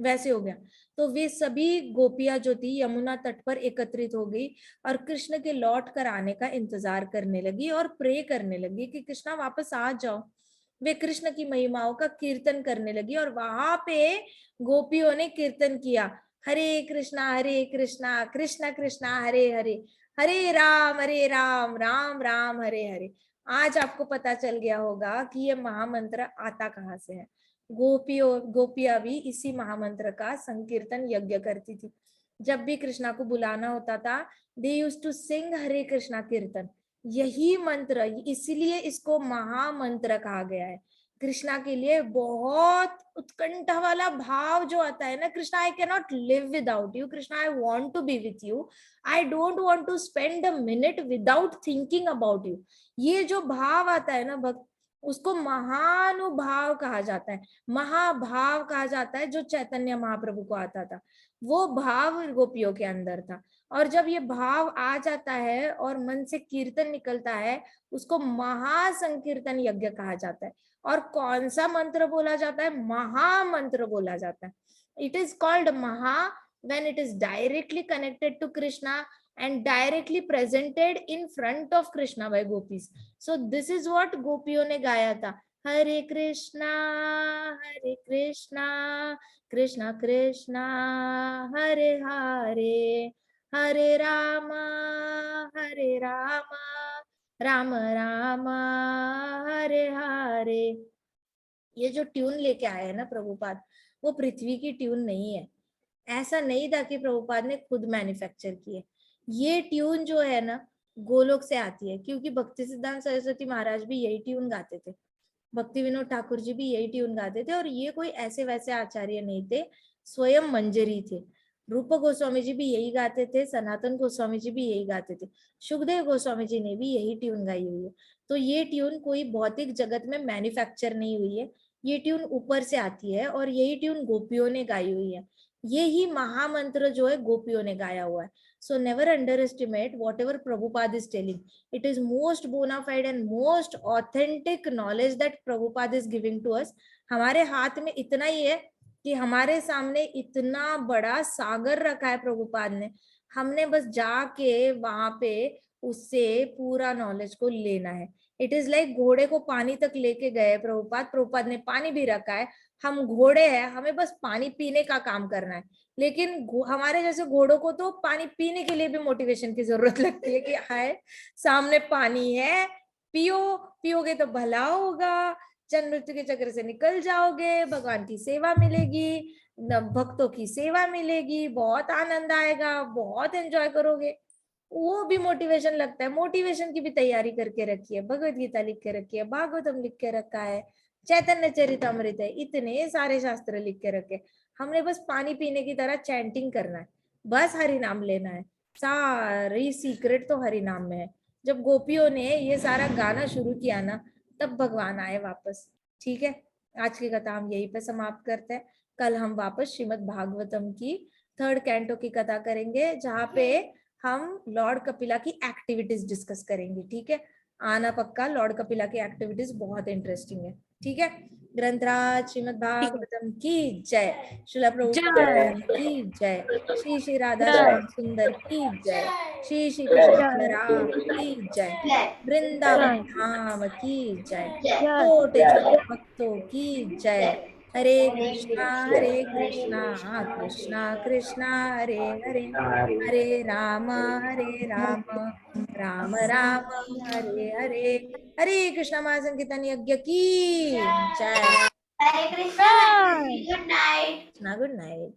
वैसे हो गया। तो वे सभी गोपियां जो थी यमुना तट पर एकत्रित हो गई, और कृष्ण के लौट कर आने का इंतजार करने लगी, और प्रे करने लगी कि कृष्णा वापस आ जाओ। वे कृष्ण की महिमाओं का कीर्तन करने लगी, और वहां पे गोपियों ने कीर्तन किया, हरे कृष्णा कृष्ण कृष्णा हरे हरे, हरे राम राम राम हरे हरे। आज आपको पता चल गया होगा कि ये महामंत्र आता कहाँ से है। गोपियां भी इसी महामंत्र का संकीर्तन यज्ञ करती थी। जब भी कृष्णा को बुलाना होता था, दे यूज्ड टू सिंग हरे कृष्णा कीर्तन। यही मंत्र, इसलिए इसको महामंत्र कहा गया है। कृष्णा के लिए बहुत उत्कंठा वाला भाव जो आता है ना, Krishna I can not live without you, Krishna I want to be with you, I don't want to spend a minute without thinking about you. ये जो भाव आता है ना भक्त, उसको महानुभाव कहा जाता है, महाभाव कहा जाता है, जो चैतन्य महाप्रभु को आता था। वो भाव गोपियों के अंदर था, और जब ये भाव आ जाता है और मन से कीर्तन निकलता है, उसको महासंकीर्तन यज्ञ कहा जाता है। और कौन सा मंत्र बोला जाता है? महामंत्र बोला जाता है। इट इज कॉल्ड महा when it is directly connected to Krishna and directly presented in front of Krishna by gopis. So this is what गोपियों ने गाया था, हरे कृष्णा कृष्णा कृष्णा हरे हरे, हरे राम राम राम हरे हरे। ये जो ट्यून लेके आए हैं ना प्रभुपाद, वो पृथ्वी की ट्यून नहीं है। ऐसा नहीं था कि प्रभुपाद ने खुद मैन्युफैक्चर किए। ये ट्यून जो है ना, गोलोक से आती है, क्योंकि भक्ति सिद्धांत सरस्वती महाराज भी यही ट्यून गाते थे, भक्ति विनोद ठाकुर जी भी यही ट्यून गाते थे, और ये कोई ऐसे वैसे आचार्य नहीं थे, स्वयं मंजरी थे। रूप गोस्वामी जी भी यही गाते थे, सनातन गोस्वामी जी भी यही गाते थे, सुखदेव गोस्वामी जी ने भी यही ट्यून गाई हुई है। तो ये ट्यून कोई भौतिक जगत में मैन्युफैक्चर नहीं हुई है, ये ट्यून ऊपर से आती है, और यही ट्यून गोपियों ने गाई हुई है। ये ही महामंत्र जो है गोपियों ने गाया हुआ है। So never under estimate what ever Prabhupada is telling, it is most bona fide and most authentic knowledge that Prabhupada is giving to us। हमारे हाथ में इतना ही है कि हमारे सामने इतना बड़ा सागर रखा है प्रभुपाद ने, हमने बस जाके वहां पे उससे पूरा नॉलेज को लेना है। इट इज लाइक घोड़े को पानी तक लेके गए प्रभुपाद, प्रभुपाद ने पानी भी रखा है, हम घोड़े हैं, हमें बस पानी पीने का काम करना है। लेकिन हमारे जैसे घोड़ों को तो पानी पीने के लिए भी मोटिवेशन की जरूरत लगती है कि हाय सामने पानी है, पियो, पियोगे तो भला होगा, जन्म मृत्यु के चक्र से निकल जाओगे, भगवान की सेवा मिलेगी, भक्तों की सेवा मिलेगी, बहुत आनंद आएगा, बहुत एंजॉय करोगे। वो भी मोटिवेशन लगता है। मोटिवेशन की भी तैयारी करके रखी है, भगवत गीता लिख के रखी है, भागवतम लिख के रखा है, चैतन्य चरितमृत है, इतने सारे शास्त्र लिख के रखे। हमने बस पानी पीने की तरह चैंटिंग करना है, बस हरि नाम लेना है, सारी सीक्रेट तो हरि नाम में है। जब गोपियों ने ये सारा गाना शुरू किया ना, तब भगवान आए वापस। ठीक है, आज की कथा हम यहीं पे समाप्त करते हैं। कल हम वापस श्रीमद् भागवतम की थर्ड कैंटो की कथा करेंगे, जहाँ पे हम लॉर्ड कपिला की एक्टिविटीज डिस्कस करेंगे। ठीक है, आना पक्का, लॉर्ड कपिला की एक्टिविटीज बहुत इंटरेस्टिंग है। ठीक है, ग्रंथराज श्रीमद् ठीक है। भागवतम की जय, श्रील जय प्रभुपाद की जय, श्री श्री राधा जय श्याम सुंदर की जय, श्री श्री कृष्ण जय बलराम की जय, वृंदावन जय धाम की जय, जय छोटे छोटे भक्तों की जय। हरे कृष्णा कृष्णा कृष्णा हरे हरे, हरे राम राम राम हरे हरे। हरे कृष्णा महासंकीर्तन यज्ञ की जय। हरे कृष्णा, जय गुड नाइट। Good night.